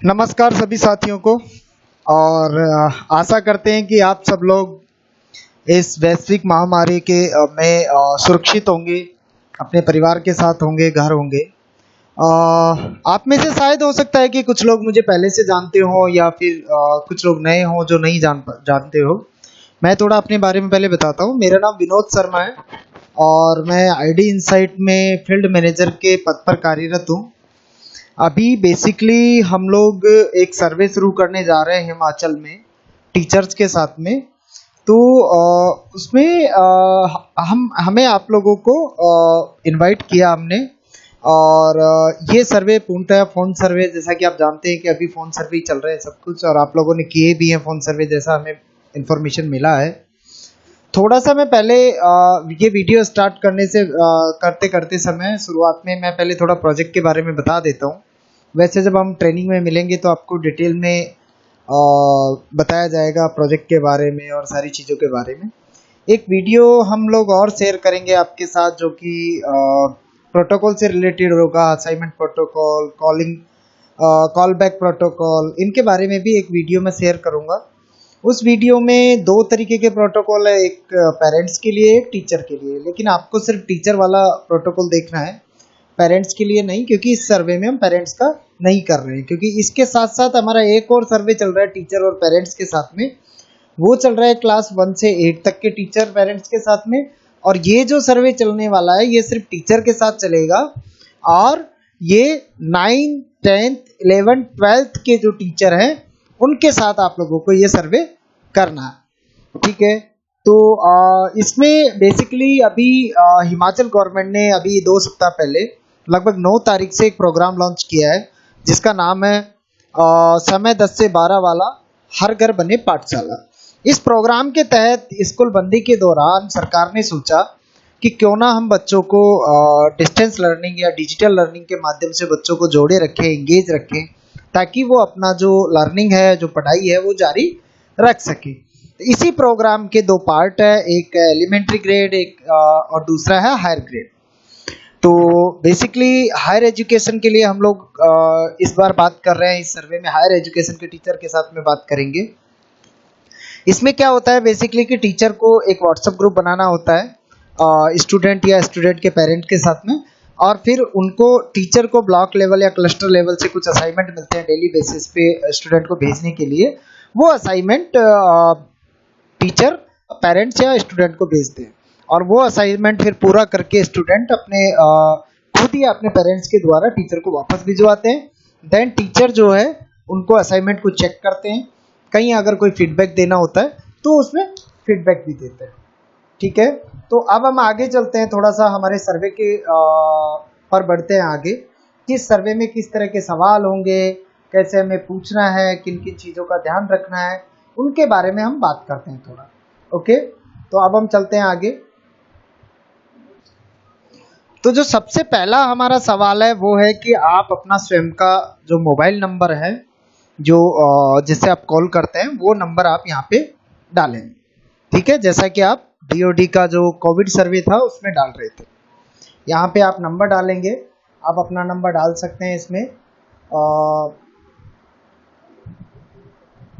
नमस्कार सभी साथियों को। और आशा करते हैं कि आप सब लोग इस वैश्विक महामारी के में सुरक्षित होंगे, अपने परिवार के साथ होंगे, घर होंगे। आप में से शायद हो सकता है कि कुछ लोग मुझे पहले से जानते हो या फिर कुछ लोग नए हो जो नहीं जानते हो। मैं थोड़ा अपने बारे में पहले बताता हूँ। मेरा नाम विनोद शर्मा है और मैं आईडी इनसाइट में फील्ड मैनेजर के पद पर कार्यरत हूँ। अभी बेसिकली हम लोग एक सर्वे शुरू करने जा रहे हैं हिमाचल में टीचर्स के साथ में। तो उसमें हमें आप लोगों को इनवाइट किया हमने। और ये सर्वे पूर्णतः फ़ोन सर्वे, जैसा कि आप जानते हैं कि अभी फ़ोन सर्वे ही चल रहे हैं सब कुछ, और आप लोगों ने किए भी हैं फ़ोन सर्वे जैसा हमें इन्फॉर्मेशन मिला है। थोड़ा सा मैं पहले ये वीडियो स्टार्ट करने से करते करते समय शुरुआत में मैं पहले थोड़ा प्रोजेक्ट के बारे में बता देता हूँ। वैसे जब हम ट्रेनिंग में मिलेंगे तो आपको डिटेल में बताया जाएगा प्रोजेक्ट के बारे में और सारी चीज़ों के बारे में। एक वीडियो हम लोग और शेयर करेंगे आपके साथ जो कि प्रोटोकॉल से रिलेटेड होगा। Assignment protocol, call back protocol, इनके बारे में भी एक वीडियो में शेयर करूँगा। उस वीडियो में दो तरीके के प्रोटोकॉल है, एक पेरेंट्स के लिए, एक टीचर के लिए। लेकिन आपको सिर्फ टीचर वाला प्रोटोकॉल देखना है, पेरेंट्स के लिए नहीं, क्योंकि इस सर्वे में हम पेरेंट्स का नहीं कर रहे हैं। क्योंकि इसके साथ साथ हमारा एक और सर्वे चल रहा है टीचर और पेरेंट्स के साथ में। वो चल रहा है क्लास 1 से 8 तक के टीचर पेरेंट्स के साथ में। और ये जो सर्वे चलने वाला है ये सिर्फ टीचर के साथ चलेगा। और ये 9, 10th, 11th, 12th के जो टीचर हैं उनके साथ आप लोगों को ये सर्वे करना है, ठीक है। तो इसमें बेसिकली अभी हिमाचल गवर्नमेंट ने अभी 2 सप्ताह पहले लगभग 9 तारीख से एक प्रोग्राम लॉन्च किया है जिसका नाम है समय 10 से 12 वाला हर घर बने पाठशाला। इस प्रोग्राम के तहत स्कूल बंदी के दौरान सरकार ने सोचा कि क्यों ना हम बच्चों को डिस्टेंस लर्निंग या डिजिटल लर्निंग के माध्यम से बच्चों को जोड़े रखें, एंगेज रखें, ताकि वो अपना जो लर्निंग है, जो पढ़ाई है, वो जारी रख सके। इसी प्रोग्राम के 2 पार्ट है, एक एलिमेंट्री ग्रेड, एक और दूसरा है हायर ग्रेड। तो बेसिकली हायर एजुकेशन के लिए हम लोग इस बार बात कर रहे हैं। इस सर्वे में हायर एजुकेशन के टीचर के साथ में बात करेंगे। इसमें क्या होता है बेसिकली कि टीचर को एक व्हाट्सएप ग्रुप बनाना होता है स्टूडेंट या स्टूडेंट के पेरेंट के साथ में। और फिर उनको टीचर को ब्लॉक लेवल या क्लस्टर लेवल से कुछ असाइनमेंट मिलते हैं डेली बेसिस पे स्टूडेंट को भेजने के लिए। वो असाइनमेंट टीचर पेरेंट्स या स्टूडेंट को भेजते हैं और वो असाइनमेंट फिर पूरा करके स्टूडेंट अपने खुद ही अपने पेरेंट्स के द्वारा टीचर को वापस भिजवाते हैं। देन टीचर जो है उनको असाइनमेंट को चेक करते हैं, कहीं अगर कोई फीडबैक देना होता है तो उसमें फीडबैक भी देते हैं, ठीक है। तो अब हम आगे चलते हैं, थोड़ा सा हमारे सर्वे के पर बढ़ते हैं आगे कि इस सर्वे में किस तरह के सवाल होंगे, कैसे हमें पूछना है, किन किन चीज़ों का ध्यान रखना है, उनके बारे में हम बात करते हैं थोड़ा। ओके, तो अब हम चलते हैं आगे। तो जो सबसे पहला हमारा सवाल है वो है कि आप अपना स्वयं का जो मोबाइल नंबर है, जो जिससे आप कॉल करते हैं, वो नंबर आप यहाँ पे डालें, ठीक है। जैसा कि आप DOD का जो कोविड सर्वे था उसमें डाल रहे थे, यहाँ पे आप नंबर डालेंगे। आप अपना नंबर डाल सकते हैं इसमें।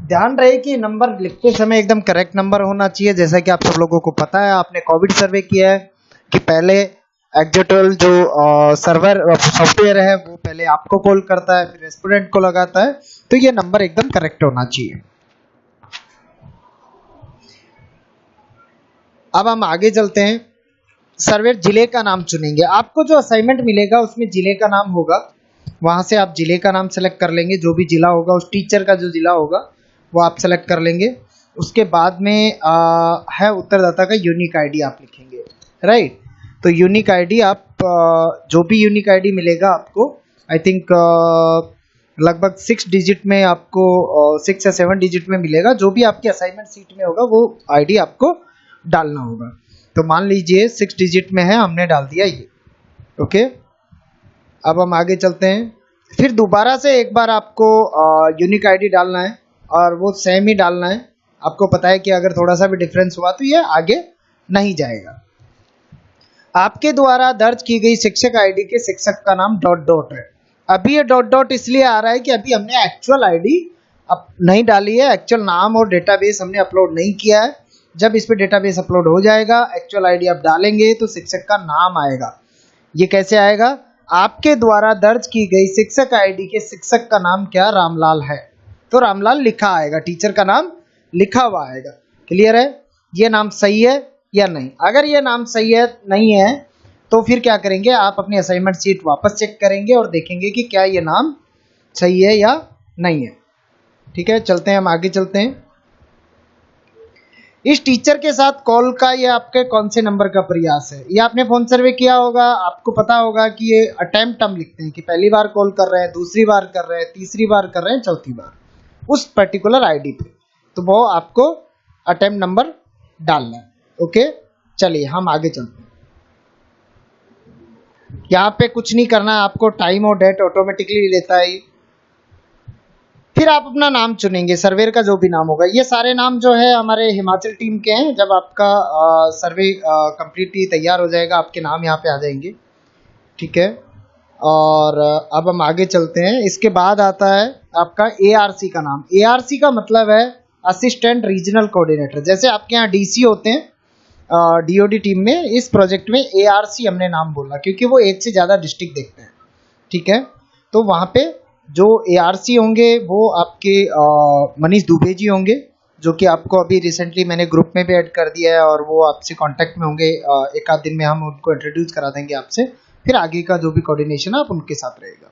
ध्यान रहे कि नंबर लिखते समय एकदम करेक्ट नंबर होना चाहिए। जैसा कि आप सब लोगों को पता है, आपने कोविड सर्वे किया है कि पहले एग्जिटल जो सर्वर सॉफ्टवेयर है वो पहले आपको कॉल करता है, फिर स्टूडेंट को लगाता है। तो ये नंबर एकदम करेक्ट होना चाहिए। अब हम आगे चलते हैं। सर्वे जिले का नाम चुनेंगे। आपको जो असाइनमेंट मिलेगा उसमें जिले का नाम होगा, वहां से आप जिले का नाम सेलेक्ट कर लेंगे। जो भी जिला होगा, उस टीचर का जो जिला होगा वो आप सेलेक्ट कर लेंगे। उसके बाद में है उत्तरदाता का यूनिक आईडी आप लिखेंगे, राइट। तो यूनिक आईडी आप जो भी यूनिक आईडी मिलेगा आपको, आई थिंक लगभग 6 डिजिट में आपको 6 या 7 डिजिट में मिलेगा। जो भी आपकी असाइनमेंट सीट में होगा वो आईडी आपको डालना होगा। तो मान लीजिए 6 डिजिट में है, हमने डाल दिया ये, ओके। अब हम आगे चलते हैं। फिर दोबारा से एक बार आपको यूनिक आईडी डालना है और वो सेम ही डालना है। आपको पता है कि अगर थोड़ा सा भी डिफरेंस हुआ तो ये आगे नहीं जाएगा। आपके द्वारा दर्ज की गई शिक्षक आईडी के शिक्षक का नाम डॉट डॉट है। अभी ये डॉट डॉट इसलिए आ रहा है कि अभी हमने एक्चुअल आईडी अब नहीं डाली है, एक्चुअल नाम और डेटाबेस हमने अपलोड नहीं किया है। जब इस पे डेटाबेस अपलोड हो जाएगा, एक्चुअल आईडी आप डालेंगे तो शिक्षक का नाम आएगा। ये कैसे आएगा? आपके द्वारा दर्ज की गई शिक्षक आईडी के शिक्षक का नाम क्या रामलाल है, तो रामलाल लिखा आएगा, टीचर का नाम लिखा हुआ आएगा। क्लियर है? ये नाम सही है या नहीं? अगर ये नाम सही है नहीं है तो फिर क्या करेंगे, आप अपनी असाइनमेंट शीट वापस चेक करेंगे और देखेंगे कि क्या ये नाम सही है या नहीं है। ठीक है, चलते हैं, हम आगे चलते हैं। इस टीचर के साथ कॉल का ये आपके कौन से नंबर का प्रयास है? ये आपने फोन सर्वे किया होगा, आपको पता होगा कि ये अटेम्प्ट हम लिखते हैं कि पहली बार कॉल कर रहे हैं, दूसरी बार कर रहे हैं, तीसरी बार कर रहे हैं, चौथी बार उस पर्टिकुलर आईडी पे, तो वो आपको अटेम्प्ट नंबर डालना है। ओके, चलिए हम आगे चलते हैं। यहाँ पे कुछ नहीं करना है आपको, टाइम और डेट ऑटोमेटिकली लेता है। फिर आप अपना नाम चुनेंगे, सर्वेयर का जो भी नाम होगा। ये सारे नाम जो है हमारे हिमाचल टीम के हैं। जब आपका सर्वे कंप्लीटली तैयार हो जाएगा, आपके नाम यहाँ पे आ जाएंगे। ठीक है, और अब हम आगे चलते हैं। इसके बाद आता है आपका ARC का नाम। ARC का मतलब है असिस्टेंट रीजनल कोऑर्डिनेटर। जैसे आपके यहाँ DC होते हैं DOD टीम में, इस प्रोजेक्ट में ARC हमने नाम बोला क्योंकि वो एक से ज़्यादा डिस्ट्रिक्ट देखते हैं। ठीक है, तो वहाँ पे जो ARC होंगे वो आपके मनीष दुबे जी होंगे, जो कि आपको अभी रिसेंटली मैंने ग्रुप में भी ऐड कर दिया है और वो आपसे कांटेक्ट में होंगे। एक आध दिन में हम उनको इंट्रोड्यूस करा देंगे आपसे, फिर आगे का जो भी कोऑर्डिनेशन है आप उनके साथ रहेगा।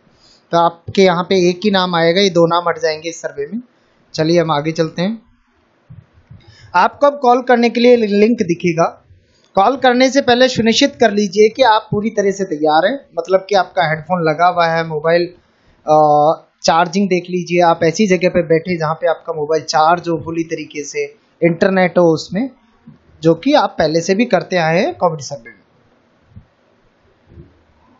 तो आपके यहाँ पे एक ही नाम आएगा, ये 2 नाम हट जाएंगे इस सर्वे में। चलिए हम आगे चलते हैं। आपको अब कॉल करने के लिए लिंक दिखेगा। कॉल करने से पहले सुनिश्चित कर लीजिए कि आप पूरी तरह से तैयार हैं, मतलब कि आपका हेडफोन लगा हुआ है, मोबाइल चार्जिंग देख लीजिए, आप ऐसी जगह पे बैठे जहाँ पे आपका मोबाइल चार्ज हो फुली तरीके से, इंटरनेट हो उसमें, जो कि आप पहले से भी करते आए हैं कोविड सर्वे में।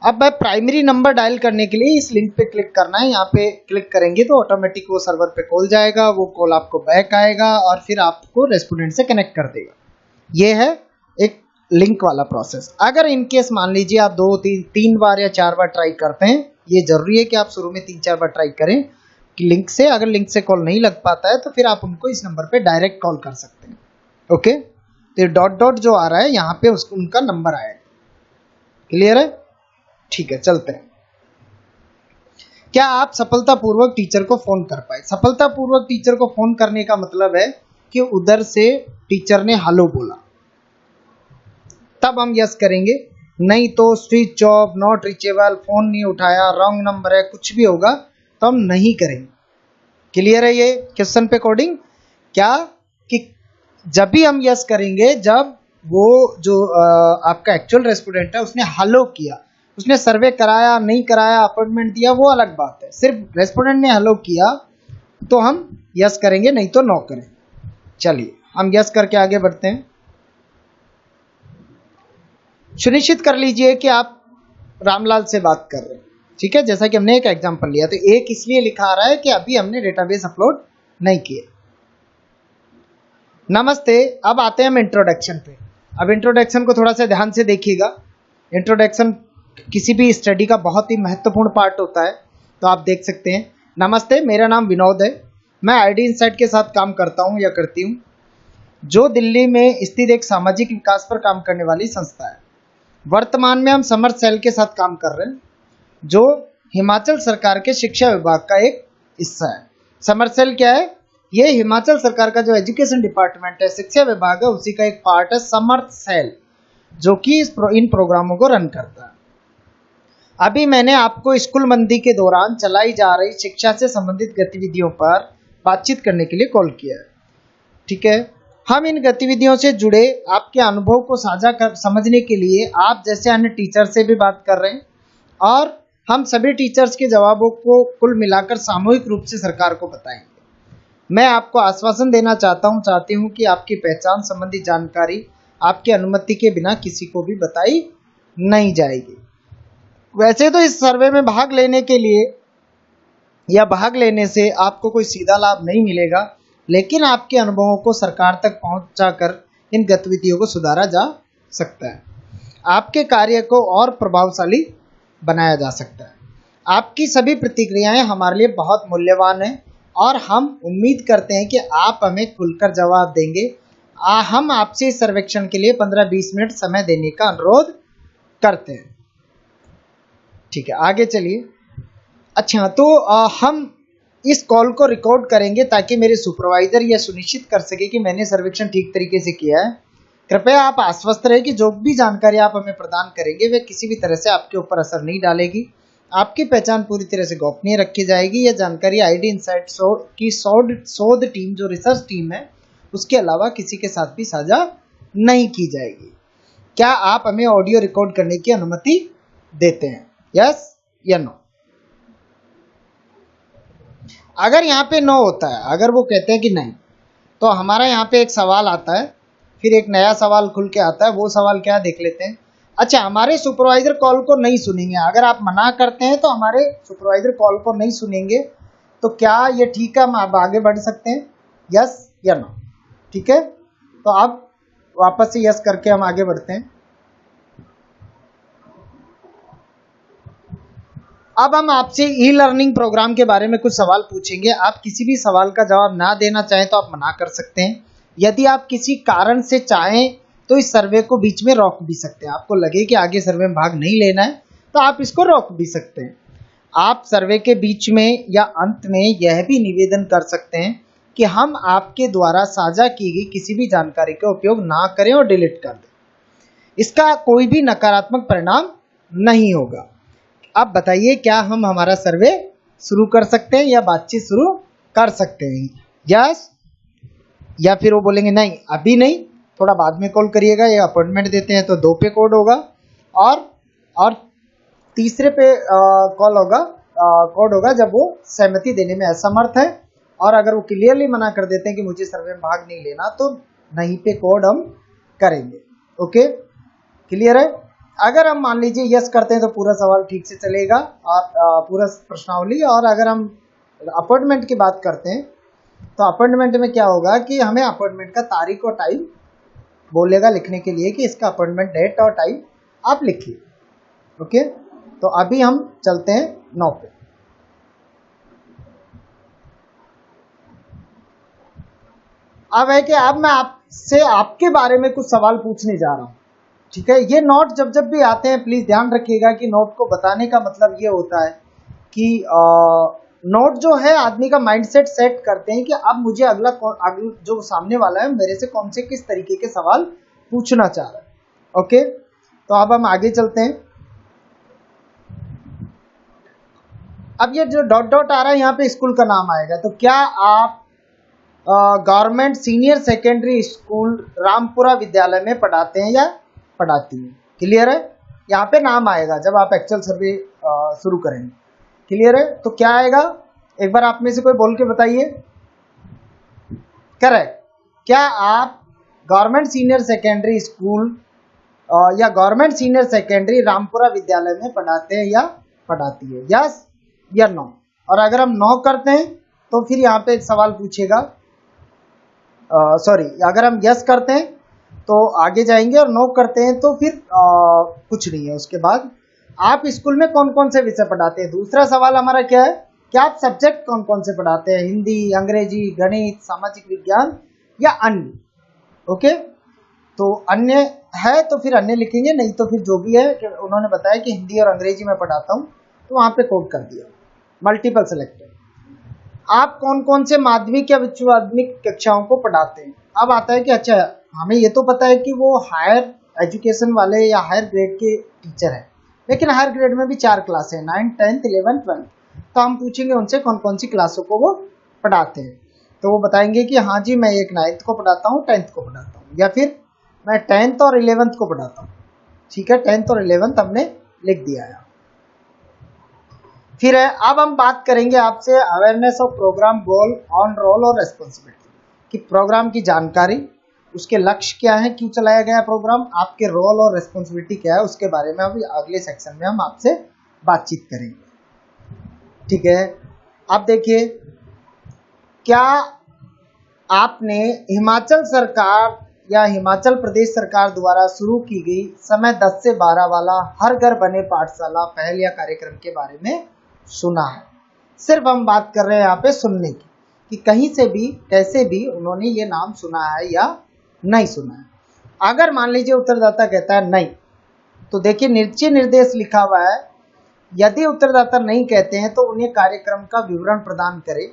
अब मैं प्राइमरी नंबर डायल करने के लिए इस लिंक पे क्लिक करना है। यहाँ पे क्लिक करेंगे तो ऑटोमेटिक वो सर्वर पे कॉल जाएगा, वो कॉल आपको बैक आएगा और फिर आपको रेस्पोंडेंट से कनेक्ट कर देगा। ये है एक लिंक वाला प्रोसेस। अगर इनकेस मान लीजिए आप 2, 3 बार या 4 बार ट्राई करते हैं, ये जरूरी है कि आप शुरू में 3-4 बार ट्राई करें कि लिंक से, अगर लिंक से कॉल नहीं लग पाता है तो फिर आप उनको इस नंबर पे डायरेक्ट कॉल कर सकते हैं। ओके, तो डॉट डॉट जो आ रहा है यहाँ पे उनका नंबर आएगा। क्लियर है? ठीक है, चलते हैं। क्या आप सफलतापूर्वक टीचर को फोन कर पाए? सफलतापूर्वक टीचर को फोन करने का मतलब है कि उधर से टीचर ने हेलो बोला, तब हम यस करेंगे। नहीं तो switch off, not reachable, phone नहीं उठाया, रॉन्ग नंबर है, कुछ भी होगा तो हम नहीं करेंगे। क्लियर है ये क्वेश्चन पे कोडिंग? क्या कि जब भी हम यस करेंगे जब वो जो आपका एक्चुअल रेस्पोंडेंट है उसने हेलो किया, उसने सर्वे कराया नहीं कराया, अपॉइंटमेंट दिया, वो अलग बात है। सिर्फ रेस्पोंडेंट ने हेलो किया तो हम यस करेंगे, नहीं तो नो करें। चलिए हम यस करके आगे बढ़ते हैं। सुनिश्चित कर लीजिए कि आप रामलाल से बात कर रहे हैं। ठीक है, जैसा कि हमने एक एग्जांपल लिया, तो एक इसलिए लिखा आ रहा है कि अभी हमने डेटाबेस अपलोड नहीं किया। नमस्ते, अब आते हैं हम इंट्रोडक्शन पे। अब इंट्रोडक्शन को थोड़ा सा ध्यान से देखिएगा। इंट्रोडक्शन किसी भी स्टडी का बहुत ही महत्वपूर्ण पार्ट होता है। तो आप देख सकते हैं, नमस्ते, मेरा नाम विनोद है, मैं ID इंसाइट के साथ काम करता हूं या करती हूं, जो दिल्ली में स्थित एक सामाजिक विकास पर काम करने वाली संस्था है। वर्तमान में हम समर्थ सेल के साथ काम कर रहे हैं, जो हिमाचल सरकार के शिक्षा विभाग का एक हिस्सा है। समर्थ सेल क्या है? ये हिमाचल सरकार का जो एजुकेशन डिपार्टमेंट है, शिक्षा विभाग है, उसी का एक पार्ट है समर्थ सेल, जो कि इन प्रोग्रामों को रन करता है। अभी मैंने आपको स्कूल मंदी के दौरान चलाई जा रही शिक्षा से संबंधित गतिविधियों पर बातचीत करने के लिए कॉल किया है। ठीक है, हम इन गतिविधियों से जुड़े आपके अनुभव को साझा कर समझने के लिए आप जैसे अन्य टीचर से भी बात कर रहे हैं, और हम सभी टीचर्स के जवाबों को कुल मिलाकर सामूहिक रूप से सरकार को बताएंगे। मैं आपको आश्वासन देना चाहती हूँ कि आपकी पहचान संबंधी जानकारी आपकी अनुमति के बिना किसी को भी बताई नहीं जाएगी। वैसे तो इस सर्वे में भाग लेने के लिए या भाग लेने से आपको कोई सीधा लाभ नहीं मिलेगा, लेकिन आपके अनुभवों को सरकार तक पहुंचाकर इन गतिविधियों को सुधारा जा सकता है। आपके कार्य को और प्रभावशाली बनाया जा सकता है। आपकी सभी प्रतिक्रियाएं हमारे लिए बहुत मूल्यवान हैं और हम उम्मीद करते हैं कि आप हमें खुलकर जवाब देंगे। हम आपसे इस सर्वेक्षण के लिए 15-20 मिनट समय देने का अनुरोध करते हैं। ठीक है, आगे चलिए। अच्छा, तो हम इस कॉल को रिकॉर्ड करेंगे ताकि मेरे सुपरवाइजर यह सुनिश्चित कर सके कि मैंने सर्वेक्षण ठीक तरीके से किया है। कृपया आप आश्वस्त रहे कि जो भी जानकारी आप हमें प्रदान करेंगे वे किसी भी तरह से आपके ऊपर असर नहीं डालेगी। आपकी पहचान पूरी तरह से गोपनीय रखी जाएगी। यह जानकारी आईडी इनसाइट की शोध टीम, जो रिसर्च टीम है, उसके अलावा किसी के साथ भी साझा नहीं की जाएगी। क्या आप हमें ऑडियो रिकॉर्ड करने की अनुमति देते हैं? यस या नो? अगर यहाँ पे नो होता है, अगर वो कहते हैं कि नहीं, तो हमारा यहाँ पे एक सवाल आता है, फिर एक नया सवाल खुल के आता है। वो सवाल क्या, देख लेते हैं। अच्छा, हमारे सुपरवाइजर कॉल को नहीं सुनेंगे। अगर आप मना करते हैं तो हमारे सुपरवाइजर कॉल को नहीं सुनेंगे, तो क्या ये ठीक है, हम आप आगे बढ़ सकते हैं? यस या नो? ठीक है, तो अब वापस से यस करके हम आगे बढ़ते हैं। अब हम आपसे ई लर्निंग प्रोग्राम के बारे में कुछ सवाल पूछेंगे। आप किसी भी सवाल का जवाब ना देना चाहें तो आप मना कर सकते हैं। यदि आप किसी कारण से चाहें तो इस सर्वे को बीच में रोक भी सकते हैं। आपको लगे कि आगे सर्वे में भाग नहीं लेना है तो आप इसको रोक भी सकते हैं। आप सर्वे के बीच में या अंत में यह भी निवेदन कर सकते हैं कि हम आपके द्वारा साझा की गई किसी भी जानकारी का उपयोग ना करें और डिलीट कर दें। इसका कोई भी नकारात्मक परिणाम नहीं होगा। अब बताइए, क्या हम हमारा सर्वे शुरू कर सकते हैं या बातचीत शुरू कर सकते हैं? यस? या फिर वो बोलेंगे नहीं, अभी नहीं, थोड़ा बाद में कॉल करिएगा, या अपॉइंटमेंट देते हैं तो 2 पे कोड होगा और तीसरे पे कॉल होगा, कोड होगा जब वो सहमति देने में असमर्थ है। और अगर वो क्लियरली मना कर देते हैं कि मुझे सर्वे में भाग नहीं लेना, तो नहीं पे कोड हम करेंगे। ओके, क्लियर है? अगर हम मान लीजिए यस करते हैं तो पूरा सवाल ठीक से चलेगा और पूरा प्रश्नावली। और अगर हम अपॉइंटमेंट की बात करते हैं तो अपॉइंटमेंट में क्या होगा कि हमें अपॉइंटमेंट का तारीख और टाइम बोलेगा लिखने के लिए कि इसका अपॉइंटमेंट डेट और टाइम आप लिखिए। ओके, तो अभी हम चलते हैं 9 पे। अब है कि अब मैं आपसे आपके बारे में कुछ सवाल पूछने जा रहा हूँ। ठीक है, ये नोट जब जब भी आते हैं प्लीज ध्यान रखिएगा कि नोट को बताने का मतलब ये होता है कि नोट जो है आदमी का माइंडसेट सेट करते हैं कि अब मुझे अगला जो सामने वाला है मेरे से कौन से किस तरीके के सवाल पूछना चाह रहा है। ओके, तो अब हम आगे चलते हैं। अब ये जो डॉट डॉट आ रहा है यहाँ पे स्कूल का नाम आएगा। तो क्या आप government senior secondary school Rampura विद्यालय में पढ़ाते हैं या पढ़ाती है? क्लियर है? यहाँ पे नाम आएगा जब आप एक्चुअल सर्वे शुरू करेंगे। क्लियर है? तो क्या आएगा, एक बार आप में से कोई बोल के बताइए। करेक्ट। क्या आप गवर्नमेंट सीनियर सेकेंडरी स्कूल या गवर्नमेंट सीनियर सेकेंडरी रामपुरा विद्यालय में पढ़ाते हैं या पढ़ाती है? यस या नो? और अगर हम नो करते हैं तो फिर यहाँ पे एक सवाल पूछेगा, सॉरी, अगर हम यस करते हैं तो आगे जाएंगे और नो करते हैं तो फिर कुछ नहीं है। उसके बाद आप स्कूल में कौन कौन से विषय पढ़ाते हैं? दूसरा सवाल हमारा क्या है कि आप सब्जेक्ट कौन कौन से पढ़ाते हैं? हिंदी, अंग्रेजी, गणित, सामाजिक विज्ञान या अन्य? ओके, तो अन्य है तो फिर अन्य लिखेंगे, नहीं तो फिर जो भी है कि उन्होंने बताया कि हिंदी और अंग्रेजी में पढ़ाता हूँ तो वहाँ पे कोड कर दिया, मल्टीपल सेलेक्टेड। आप कौन कौन से माध्यमिक या उच्च माध्यमिक कक्षाओं को पढ़ाते हैं? अब आता है कि अच्छा, हमें ये तो पता है कि वो हायर एजुकेशन वाले या हायर ग्रेड के टीचर हैं, लेकिन हायर ग्रेड में भी 4 क्लास है, 9, 10, 11, 12। तो हम पूछेंगे उनसे कौन कौन सी क्लासों को वो पढ़ाते हैं। तो वो बताएंगे कि हाँ जी, मैं एक 9th को पढ़ाता हूँ, 10th को पढ़ाता हूँ, या फिर मैं 10th और 11th को पढ़ाता हूँ। ठीक है, 10th और 11th हमने लिख दिया है। फिर है, अब हम बात करेंगे आपसे awareness of programme, goal, own role और रेस्पॉन्सिबिलिटी, कि प्रोग्राम की जानकारी, उसके लक्ष्य क्या है, क्यों चलाया गया प्रोग्राम, आपके रोल और रेस्पॉन्सिबिलिटी क्या है, उसके बारे में अभी अगले सेक्शन में हम आपसे बातचीत करेंगे। ठीक है, अब देखिए, क्या आपने हिमाचल सरकार या हिमाचल प्रदेश सरकार द्वारा शुरू की गई समय 10 से 12 वाला हर घर बने पाठशाला पहल या कार्यक्रम के बारे में सुना है। सिर्फ हम बात कर रहे हैं यहाँ पे सुनने की, कि कहीं से भी कैसे भी उन्होंने ये नाम सुना है या नहीं सुना है। अगर मान लीजिए उत्तरदाता कहता है नहीं, तो देखिए नीचे निर्देश लिखा हुआ है, यदि उत्तरदाता नहीं कहते हैं तो उन्हें कार्यक्रम का विवरण प्रदान करें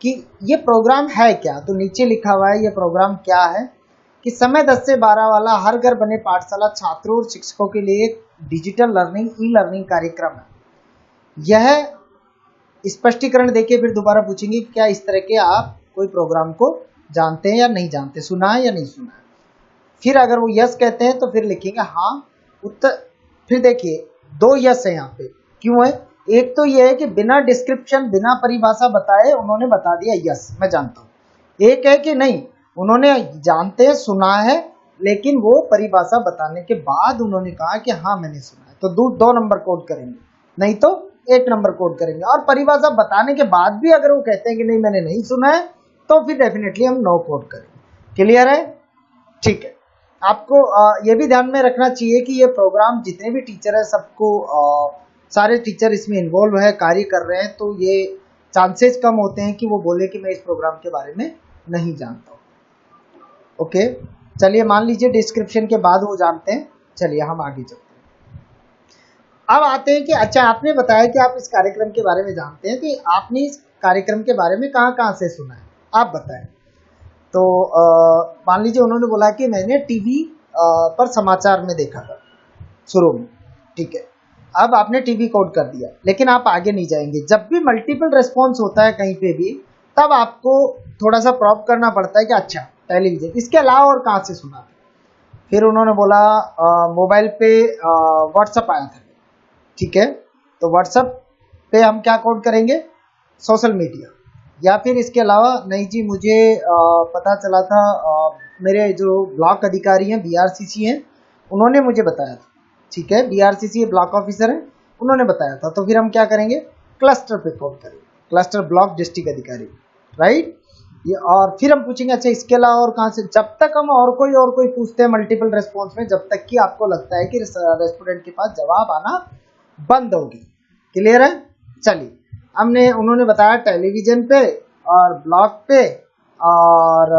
कि ये प्रोग्राम है क्या। तो नीचे लिखा हुआ है ये प्रोग्राम क्या है, कि समय 10 से 12 वाला हर घर बने पाठशाला छात्रों और शिक्षकों के लिए एक डिजिटल लर्निंग ई लर्निंग कार्यक्रम है। यह स्पष्टीकरण देके फिर दोबारा पूछेंगे क्या इस तरह के आप कोई प्रोग्राम को जानते हैं या नहीं जानते, सुना है या नहीं सुना है। फिर अगर वो यस कहते हैं तो फिर लिखेंगे हाँ उत्तर। फिर देखिए 2 यस है यहाँ पे, क्यों है? एक तो ये है कि बिना डिस्क्रिप्शन बिना परिभाषा बताए उन्होंने बता दिया यस मैं जानता हूँ। एक है कि नहीं, उन्होंने जानते हैं सुना है लेकिन वो परिभाषा बताने के बाद उन्होंने कहा कि हाँ मैंने सुना है, तो 2 नंबर कोड करेंगे, नहीं तो 1 नंबर कोड करेंगे। और परिभाषा बताने के बाद भी अगर वो कहते हैं कि नहीं मैंने नहीं सुना है तो फिर डेफिनेटली हम नो कोड करेंगे। क्लियर है? ठीक है। आपको ये भी ध्यान में रखना चाहिए कि ये प्रोग्राम जितने भी टीचर है सबको सारे टीचर इसमें इन्वॉल्व है, कार्य कर रहे हैं, तो ये चांसेस कम होते हैं कि वो बोले कि मैं इस प्रोग्राम के बारे में नहीं जानता हूँ। ओके, चलिए मान लीजिए डिस्क्रिप्शन के बाद वो जानते हैं। चलिए हम आगे चलते हैं। अब आते हैं कि अच्छा आपने बताया कि आप इस कार्यक्रम के बारे में जानते हैं, कि आपने इस कार्यक्रम के बारे में कहाँ से सुना है, आप बताएं। तो मान लीजिए उन्होंने बोला कि मैंने टीवी पर समाचार में देखा था शुरू में, ठीक है। अब आपने टीवी कोड कर दिया, लेकिन आप आगे नहीं जाएंगे। जब भी मल्टीपल रेस्पॉन्स होता है कहीं पे भी, तब आपको थोड़ा सा प्रॉप करना पड़ता है कि अच्छा टेलीविजन, इसके अलावा और कहाँ से सुना था। फिर उन्होंने बोला मोबाइल पे व्हाट्सअप आया था, ठीक है। तो व्हाट्सअप पे हम क्या कोड करेंगे, सोशल मीडिया। या फिर इसके अलावा नहीं जी मुझे पता चला था मेरे जो ब्लॉक अधिकारी हैं बीआरसीसी हैं उन्होंने मुझे बताया था, ठीक है। बीआरसीसी ब्लॉक ऑफिसर हैं, उन्होंने बताया था। तो फिर हम क्या करेंगे, क्लस्टर पे कोड करेंगे, क्लस्टर ब्लॉक डिस्ट्रिक्ट अधिकारी, राइट। ये और फिर हम पूछेंगे अच्छा इसके अलावा और कहाँ से। जब तक हम और कोई पूछते हैं मल्टीपल रेस्पॉन्स में, जब तक कि आपको लगता है कि रेस्पोंडेंट के पास जवाब आना बंद होगी। क्लियर है? चलिए उन्होंने बताया टेलीविजन पे और ब्लॉग पे और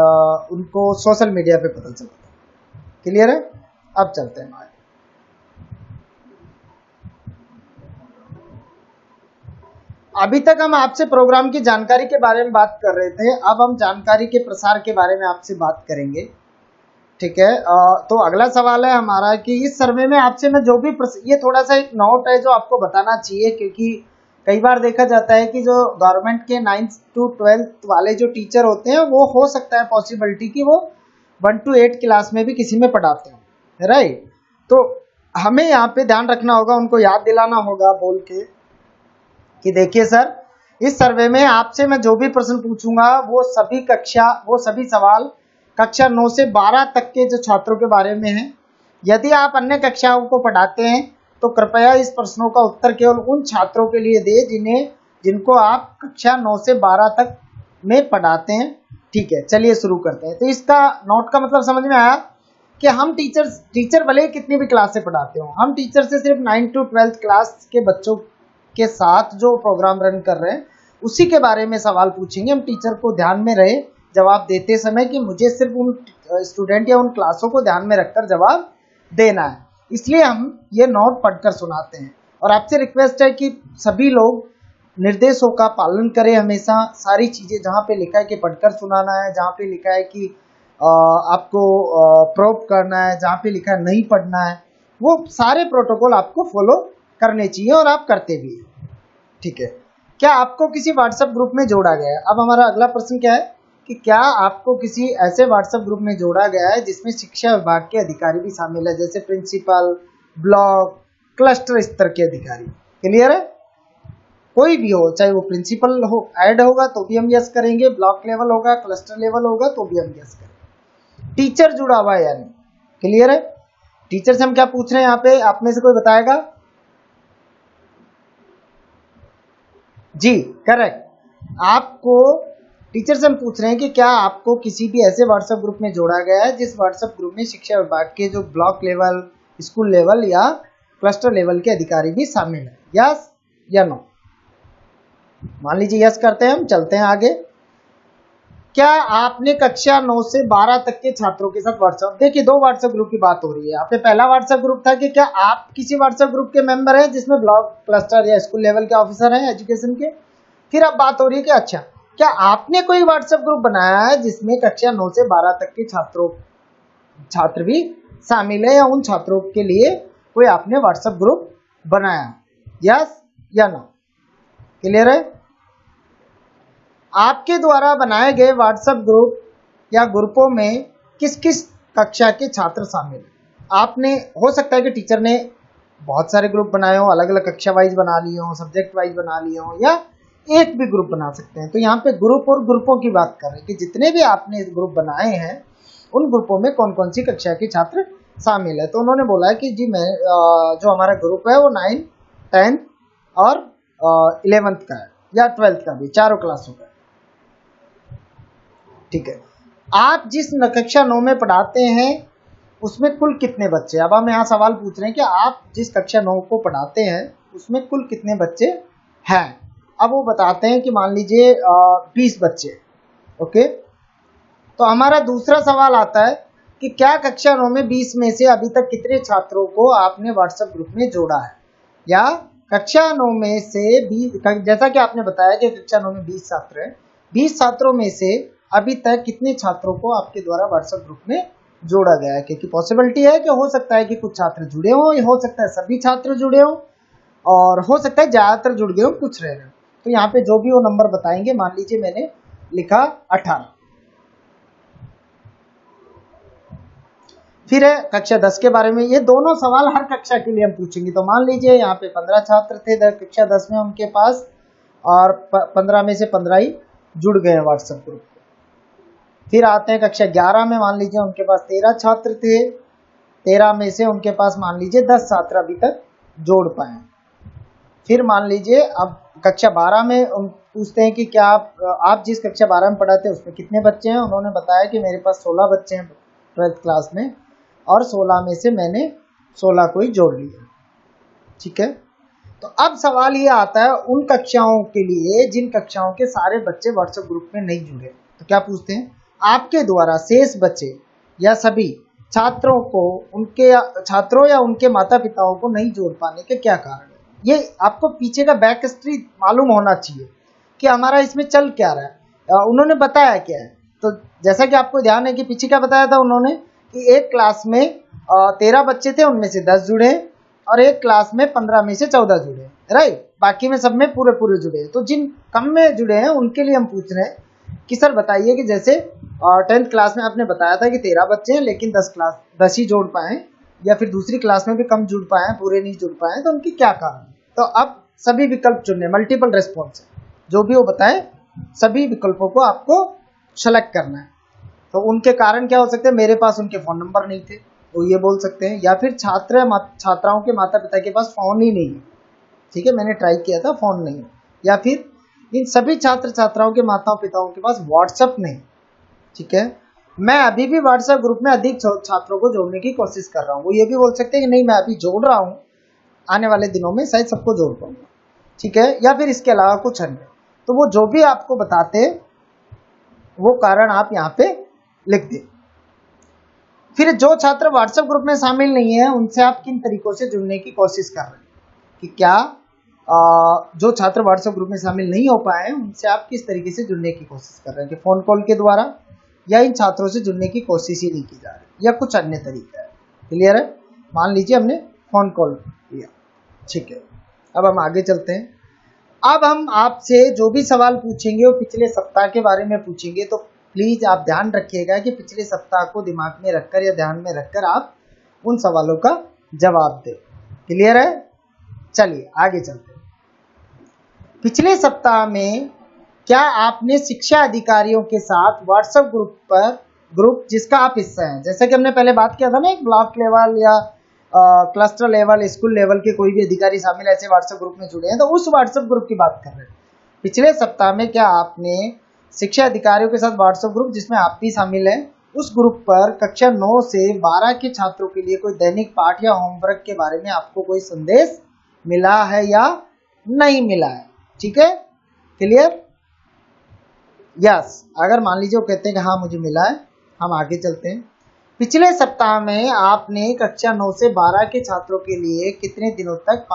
उनको सोशल मीडिया पे पता चला। क्लियर है? अब चलते हैं आगे। अभी तक हम आपसे प्रोग्राम की जानकारी के बारे में बात कर रहे थे, अब हम जानकारी के प्रसार के बारे में आपसे बात करेंगे, ठीक है। तो अगला सवाल है हमारा कि इस सर्वे में आपसे मैं जो भी ये थोड़ा सा एक नोट है जो आपको बताना चाहिए, क्योंकि कई बार देखा जाता है कि जो गवर्नमेंट के 9th to 12th वाले जो टीचर होते हैं वो हो सकता है पॉसिबिलिटी कि वो 1 to 8 क्लास में भी किसी में पढ़ाते हैं, राइट। तो हमें यहाँ पे ध्यान रखना होगा, उनको याद दिलाना होगा बोल के कि देखिए सर इस सर्वे में आपसे मैं जो भी प्रश्न पूछूंगा वो सभी सवाल कक्षा 9 से 12 तक के जो छात्रों के बारे में है। यदि आप अन्य कक्षाओं को पढ़ाते हैं तो कृपया इस प्रश्नों का उत्तर केवल उन छात्रों के लिए दे जिनको आप कक्षा 9 से 12 तक में पढ़ाते हैं, ठीक है। चलिए शुरू करते हैं। तो इसका नोट का मतलब समझ में आया कि हम टीचर भले ही कितनी भी क्लास से पढ़ाते हो, हम टीचर से सिर्फ 9 to 12 क्लास के बच्चों के साथ जो प्रोग्राम रन कर रहे हैं उसी के बारे में सवाल पूछेंगे। हम टीचर को ध्यान में रहे जवाब देते समय कि मुझे सिर्फ उन स्टूडेंट या उन क्लासों को ध्यान में रखकर जवाब देना है, इसलिए हम ये नोट पढ़कर सुनाते हैं। और आपसे रिक्वेस्ट है कि सभी लोग निर्देशों का पालन करें हमेशा। सारी चीज़ें जहाँ पे लिखा है कि पढ़कर सुनाना है, जहाँ पे लिखा है कि आपको प्रोब करना है, जहाँ पे लिखा है नहीं पढ़ना है, वो सारे प्रोटोकॉल आपको फॉलो करने चाहिए और आप करते भी हैं, ठीक है। क्या आपको किसी व्हाट्सएप ग्रुप में जोड़ा गया है? अब हमारा अगला प्रश्न क्या है कि क्या आपको किसी ऐसे व्हाट्सएप ग्रुप में जोड़ा गया है जिसमें शिक्षा विभाग के अधिकारी भी शामिल है, जैसे प्रिंसिपल, ब्लॉक, क्लस्टर स्तर के अधिकारी। क्लियर है? कोई भी हो, चाहे वो प्रिंसिपल हो ऐड होगा तो भी हम यस करेंगे, ब्लॉक लेवल होगा, क्लस्टर लेवल होगा तो भी हम यस करेंगे। टीचर जुड़ा हुआ है यानी। क्लियर है? टीचर से हम क्या पूछ रहे हैं यहाँ पे, आप में से कोई बताएगा? जी करेक्ट। आपको टीचर से हम पूछ रहे हैं कि क्या आपको किसी भी ऐसे व्हाट्सएप ग्रुप में जोड़ा गया है जिस व्हाट्सएप ग्रुप में शिक्षा विभाग के जो ब्लॉक लेवल, स्कूल लेवल या क्लस्टर लेवल के अधिकारी भी शामिल है, यस या नो? मान लीजिए यस करते हैं हम, चलते हैं आगे। क्या आपने कक्षा 9 से 12 तक के छात्रों के साथ व्हाट्सएप, देखिए 2 व्हाट्सएप ग्रुप की बात हो रही है यहाँ पे। पहला व्हाट्सएप ग्रुप था कि क्या आप किसी व्हाट्सएप ग्रुप के मेंबर हैं जिसमें ब्लॉक, क्लस्टर या स्कूल लेवल के ऑफिसर हैं एजुकेशन के। फिर अब बात हो रही है कि अच्छा क्या आपने कोई व्हाट्सएप ग्रुप बनाया है जिसमें कक्षा 9 से 12 तक के छात्र भी शामिल है, या उन छात्रों के लिए कोई आपने व्हाट्सएप ग्रुप बनाया, यस या नो। क्लियर है? आपके द्वारा बनाए गए व्हाट्सएप ग्रुप या ग्रुपों में किस किस कक्षा के छात्र शामिल हैं। आपने, हो सकता है कि टीचर ने बहुत सारे ग्रुप बनाए हो, अलग अलग कक्षा वाइज बना लिए हो, सब्जेक्ट वाइज बना लिए हो, या एक भी ग्रुप बना सकते हैं। तो यहाँ पे ग्रुप और ग्रुपों की बात कर रहे हैं कि जितने भी आपने ग्रुप बनाए हैं उन ग्रुपों में कौन कौन सी कक्षा के छात्र शामिल है। तो उन्होंने बोला है कि जी मैं जो हमारा ग्रुप है वो 9, 10 और 11th का है, या 12th का भी, चारों क्लासों का। ठीक है, आप जिस कक्षा 9 में पढ़ाते हैं उसमें कुल कितने बच्चे, अब हम यहाँ सवाल पूछ रहे हैं कि आप जिस कक्षा 9 को पढ़ाते हैं उसमें कुल कितने बच्चे हैं। अब वो बताते हैं कि मान लीजिए 20 बच्चे। ओके, तो हमारा दूसरा सवाल आता है कि क्या कक्षा 9 में 20 में से अभी तक कितने छात्रों को आपने व्हाट्सएप ग्रुप में जोड़ा है, या कक्षा 9 में से 20, जैसा कि आपने बताया कि कक्षा 9 में 20 छात्र हैं, 20 छात्रों में से अभी तक कितने छात्रों को आपके द्वारा व्हाट्सएप ग्रुप में जोड़ा गया है। क्योंकि पॉसिबिलिटी है कि हो सकता है कि कुछ छात्र जुड़े हों, हो सकता है सभी छात्र जुड़े हों, और हो सकता है ज्यादातर जुड़ गए हों, कुछ रह रहे। तो यहाँ पे जो भी वो नंबर बताएंगे, मान लीजिए मैंने लिखा 18। फिर है कक्षा 10 के बारे में। ये दोनों सवाल हर कक्षा के लिए हम पूछेंगे। तो मान लीजिए यहाँ पे 15 छात्र थे कक्षा 10 में उनके पास, और 15 में से 15 ही जुड़ गए व्हाट्सएप ग्रुप। फिर आते हैं कक्षा 11 में, मान लीजिए उनके पास 13 छात्र थे, 13 में से उनके पास मान लीजिए 10 छात्र अभी तक जोड़ पाए। फिर मान लीजिए अब कक्षा 12 में पूछते हैं कि क्या आप जिस कक्षा 12 में पढ़ाते हैं उसमें कितने बच्चे हैं। उन्होंने बताया कि मेरे पास 16 बच्चे हैं 12th क्लास में, और 16 में से मैंने 16 को ही जोड़ लिया। ठीक है, तो अब सवाल ये आता है उन कक्षाओं के लिए जिन कक्षाओं के सारे बच्चे व्हाट्सएप ग्रुप में नहीं जुड़े। तो क्या पूछते हैं, आपके द्वारा शेष बच्चे या सभी छात्रों को, उनके छात्रों या उनके माता पिताओं को नहीं जोड़ पाने के क्या कारण है। ये आपको पीछे का बैक हिस्ट्री मालूम होना चाहिए कि हमारा इसमें चल क्या रहा है, उन्होंने बताया क्या है। तो जैसा कि आपको ध्यान है कि पीछे क्या बताया था उन्होंने कि एक क्लास में 13 बच्चे थे, उनमें से 10 जुड़े, और एक क्लास में 15 में से 14 जुड़े, राइट। बाकी में सब में पूरे पूरे जुड़े हैं। तो जिन कम में जुड़े हैं उनके लिए हम पूछ रहे हैं कि सर बताइए कि जैसे 10th क्लास में आपने बताया था कि 13 बच्चे हैं लेकिन 10 ही जोड़ पाए, या फिर दूसरी क्लास में भी कम जुड़ पाए, पूरे नहीं जुड़ पाए, तो उनकी क्या कारण। तो अब सभी विकल्प चुनने, मल्टीपल रेस्पॉन्स है, जो भी वो बताएं सभी विकल्पों को आपको सेलेक्ट करना है। तो उनके कारण क्या हो सकते हैं, मेरे पास उनके फ़ोन नंबर नहीं थे, वो ये बोल सकते हैं, या फिर छात्राओं के माता पिता के पास फ़ोन ही नहीं है। ठीक है, मैंने ट्राई किया था, फ़ोन नहीं है, या फिर इन सभी छात्र छात्राओं के माता पिताओं के पास व्हाट्सएप नहीं। ठीक है, मैं अभी भी व्हाट्सएप ग्रुप में अधिक छात्रों को जोड़ने की कोशिश कर रहा हूँ। वो ये भी बोल सकते हैं कि नहीं मैं अभी जोड़ रहा हूँ, आने वाले दिनों में शायद सबको जोड़ पाऊंगा। ठीक है, या फिर इसके अलावा कुछ अन्य। तो वो जो भी आपको बताते हैं वो कारण आप यहाँ पे लिख दें। फिर जो छात्र व्हाट्सएप ग्रुप में शामिल नहीं है उनसे आप किन तरीकों से जुड़ने की कोशिश कर रहे हैं, कि क्या जो छात्र व्हाट्सएप ग्रुप में शामिल नहीं हो पाए हैं उनसे आप किस तरीके से जुड़ने की कोशिश कर रहे हैं, कि फ़ोन कॉल के द्वारा, या इन छात्रों से जुड़ने की कोशिश ही नहीं की जा रही, या कुछ अन्य तरीका है। क्लियर है? मान लीजिए हमने फ़ोन कॉल किया। ठीक है, अब हम आगे चलते हैं। अब हम आपसे जो भी सवाल पूछेंगे वो पिछले सप्ताह के बारे में पूछेंगे। तो प्लीज़ आप ध्यान रखिएगा कि पिछले सप्ताह को दिमाग में रखकर या ध्यान में रखकर आप उन सवालों का जवाब दें। क्लियर है? चलिए आगे चलते हैं। पिछले सप्ताह में क्या आपने शिक्षा अधिकारियों के साथ व्हाट्सएप ग्रुप जिसका आप हिस्सा हैं, जैसे कि हमने पहले बात किया था ना, एक ब्लॉक लेवल या क्लस्टर लेवल, स्कूल लेवल के कोई भी अधिकारी शामिल ऐसे व्हाट्सएप ग्रुप में जुड़े हैं, तो उस व्हाट्सएप ग्रुप की बात कर रहे हैं। पिछले सप्ताह में क्या आपने शिक्षा अधिकारियों के साथ व्हाट्सएप ग्रुप जिसमें आप भी शामिल हैं, उस ग्रुप पर कक्षा 9 से 12 के छात्रों के लिए कोई दैनिक पाठ या होमवर्क के बारे में आपको कोई संदेश मिला है या नहीं मिला है? ठीक है, क्लियर? यस, अगर मान लीजिए वो कहते हैं कि हाँ मुझे मिला है, हम आगे चलते हैं। पिछले सप्ताह में आपने कक्षा 9 से 12 के छात्रों के लिए कितने दिनों तक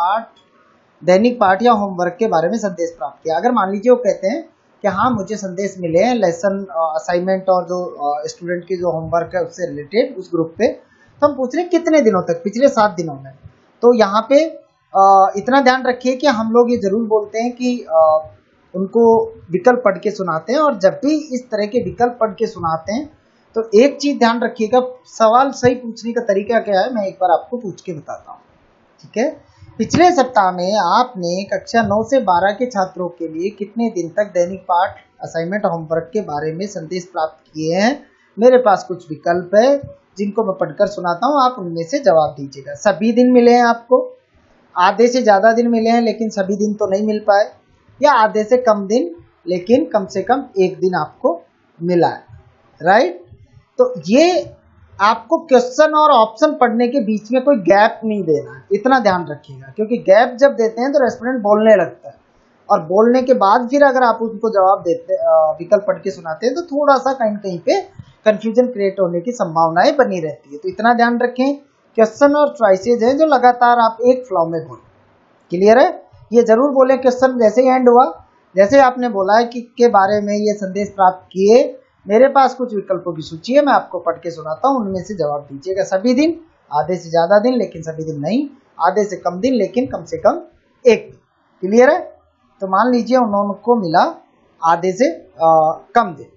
दैनिक पाठ या होमवर्क के बारे में संदेश प्राप्त किया? अगर मान लीजिए वो कहते हैं कि हाँ मुझे संदेश मिले हैं लेसन असाइनमेंट और जो स्टूडेंट की जो होमवर्क है उससे रिलेटेड उस ग्रुप पे, तो हम पूछ रहे हैं कितने दिनों तक, पिछले 7 दिनों में। तो यहाँ पे इतना ध्यान रखिए कि हम लोग ये जरूर बोलते हैं कि उनको विकल्प पढ़ के सुनाते हैं, और जब भी इस तरह के विकल्प पढ़ के सुनाते हैं तो एक चीज ध्यान रखिएगा, सवाल सही पूछने का तरीका क्या है मैं एक बार आपको पूछ के बताता हूँ, ठीक है? पिछले सप्ताह में आपने कक्षा 9 से 12 के छात्रों के लिए कितने दिन तक दैनिक पाठ, असाइनमेंट, होमवर्क के बारे में संदेश प्राप्त किए हैं? मेरे पास कुछ विकल्प है जिनको मैं पढ़कर सुनाता हूँ, आप उनमें से जवाब दीजिएगा। सभी दिन मिले हैं आपको, आधे से ज्यादा दिन मिले हैं लेकिन सभी दिन तो नहीं मिल पाए, या आधे से कम दिन लेकिन कम से कम एक दिन आपको मिला है, राइट? तो ये आपको क्वेश्चन और ऑप्शन पढ़ने के बीच में कोई गैप नहीं देना है, इतना ध्यान रखिएगा, क्योंकि गैप जब देते हैं तो रेस्टोरेंट बोलने लगता है, और बोलने के बाद फिर अगर आप उनको जवाब देते विकल्प पढ़ के सुनाते हैं तो थोड़ा सा कहीं कहीं पे कंफ्यूजन क्रिएट होने की संभावनाएं बनी रहती है। तो इतना ध्यान रखें, क्वेश्चन और चॉइसेज हैं जो लगातार आप एक फ्लो में बोलें। क्लियर है? ये जरूर बोले क्वेश्चन जैसे ही एंड हुआ, जैसे आपने बोला है कि के बारे में ये संदेश प्राप्त किए, मेरे पास कुछ विकल्पों की सूची है, मैं आपको पढ़ के सुनाता हूँ, उनमें से जवाब दीजिएगा। सभी दिन, आधे से ज्यादा दिन लेकिन सभी दिन नहीं, आधे से कम दिन लेकिन कम से कम एक दिन। क्लियर है? तो मान लीजिए उनको मिला आधे से कम दिन।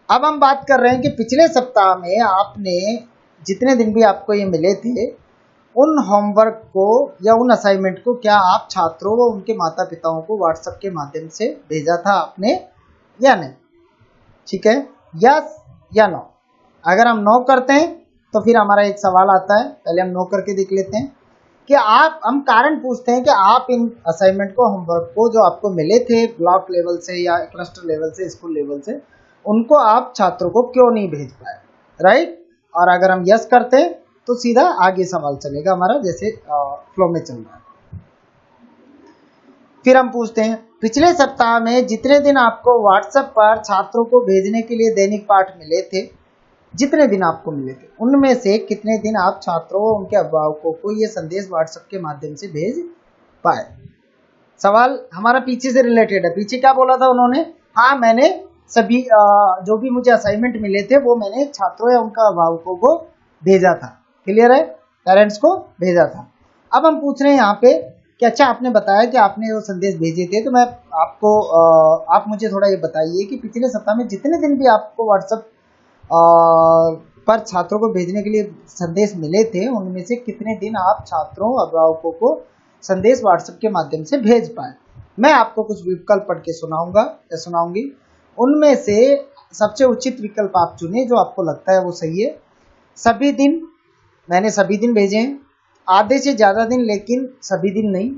अब हम बात कर रहे हैं कि पिछले सप्ताह में आपने जितने दिन भी आपको ये मिले थे, उन होमवर्क को या उन असाइनमेंट को क्या आप छात्रों व उनके माता पिताओं को व्हाट्सएप के माध्यम से भेजा था आपने या नहीं? ठीक है, यस या नो? अगर हम नो करते हैं तो फिर हमारा एक सवाल आता है, पहले हम नो करके देख लेते हैं कि हम कारण पूछते हैं कि आप इन असाइनमेंट को, होमवर्क को जो आपको मिले थे ब्लॉक लेवल से या क्लस्टर लेवल से, स्कूल लेवल से, उनको आप छात्रों को क्यों नहीं भेज पाए, राइट? और अगर हम यस करते हैं तो सीधा आगे सवाल चलेगा हमारा, जैसे फ्लो में चल रहा है। फिर हम पूछते हैं पिछले सप्ताह में जितने दिन आपको व्हाट्सएप पर छात्रों को भेजने के लिए दैनिक पाठ मिले थे, जितने दिन आपको मिले थे उनमें से कितने दिन आप छात्रों और उनके अभिभावकों को ये संदेश व्हाट्सएप के माध्यम से भेज पाए? सवाल हमारा पीछे से रिलेटेड है। पीछे क्या बोला था उन्होंने? हाँ, मैंने सभी जो भी मुझे असाइनमेंट मिले थे वो मैंने छात्रों या उनका अभिभावकों को भेजा था। क्लियर है? पेरेंट्स को भेजा था। अब हम पूछ रहे हैं यहाँ पे कि अच्छा आपने बताया कि आपने वो संदेश भेजे थे, तो मैं आपको आप मुझे थोड़ा ये बताइए कि पिछले सप्ताह में जितने दिन भी आपको व्हाट्सएप पर छात्रों को भेजने के लिए संदेश मिले थे, उनमें से कितने दिन आप छात्रों अभिभावकों को संदेश व्हाट्सएप के माध्यम से भेज पाए? मैं आपको कुछ विकल्प पढ़ के सुनाऊंगा या सुनाऊंगी, उनमें से सबसे उचित विकल्प आप चुने जो आपको लगता है वो सही है। सभी दिन, मैंने सभी दिन भेजे हैं। आधे से ज़्यादा दिन लेकिन सभी दिन नहीं,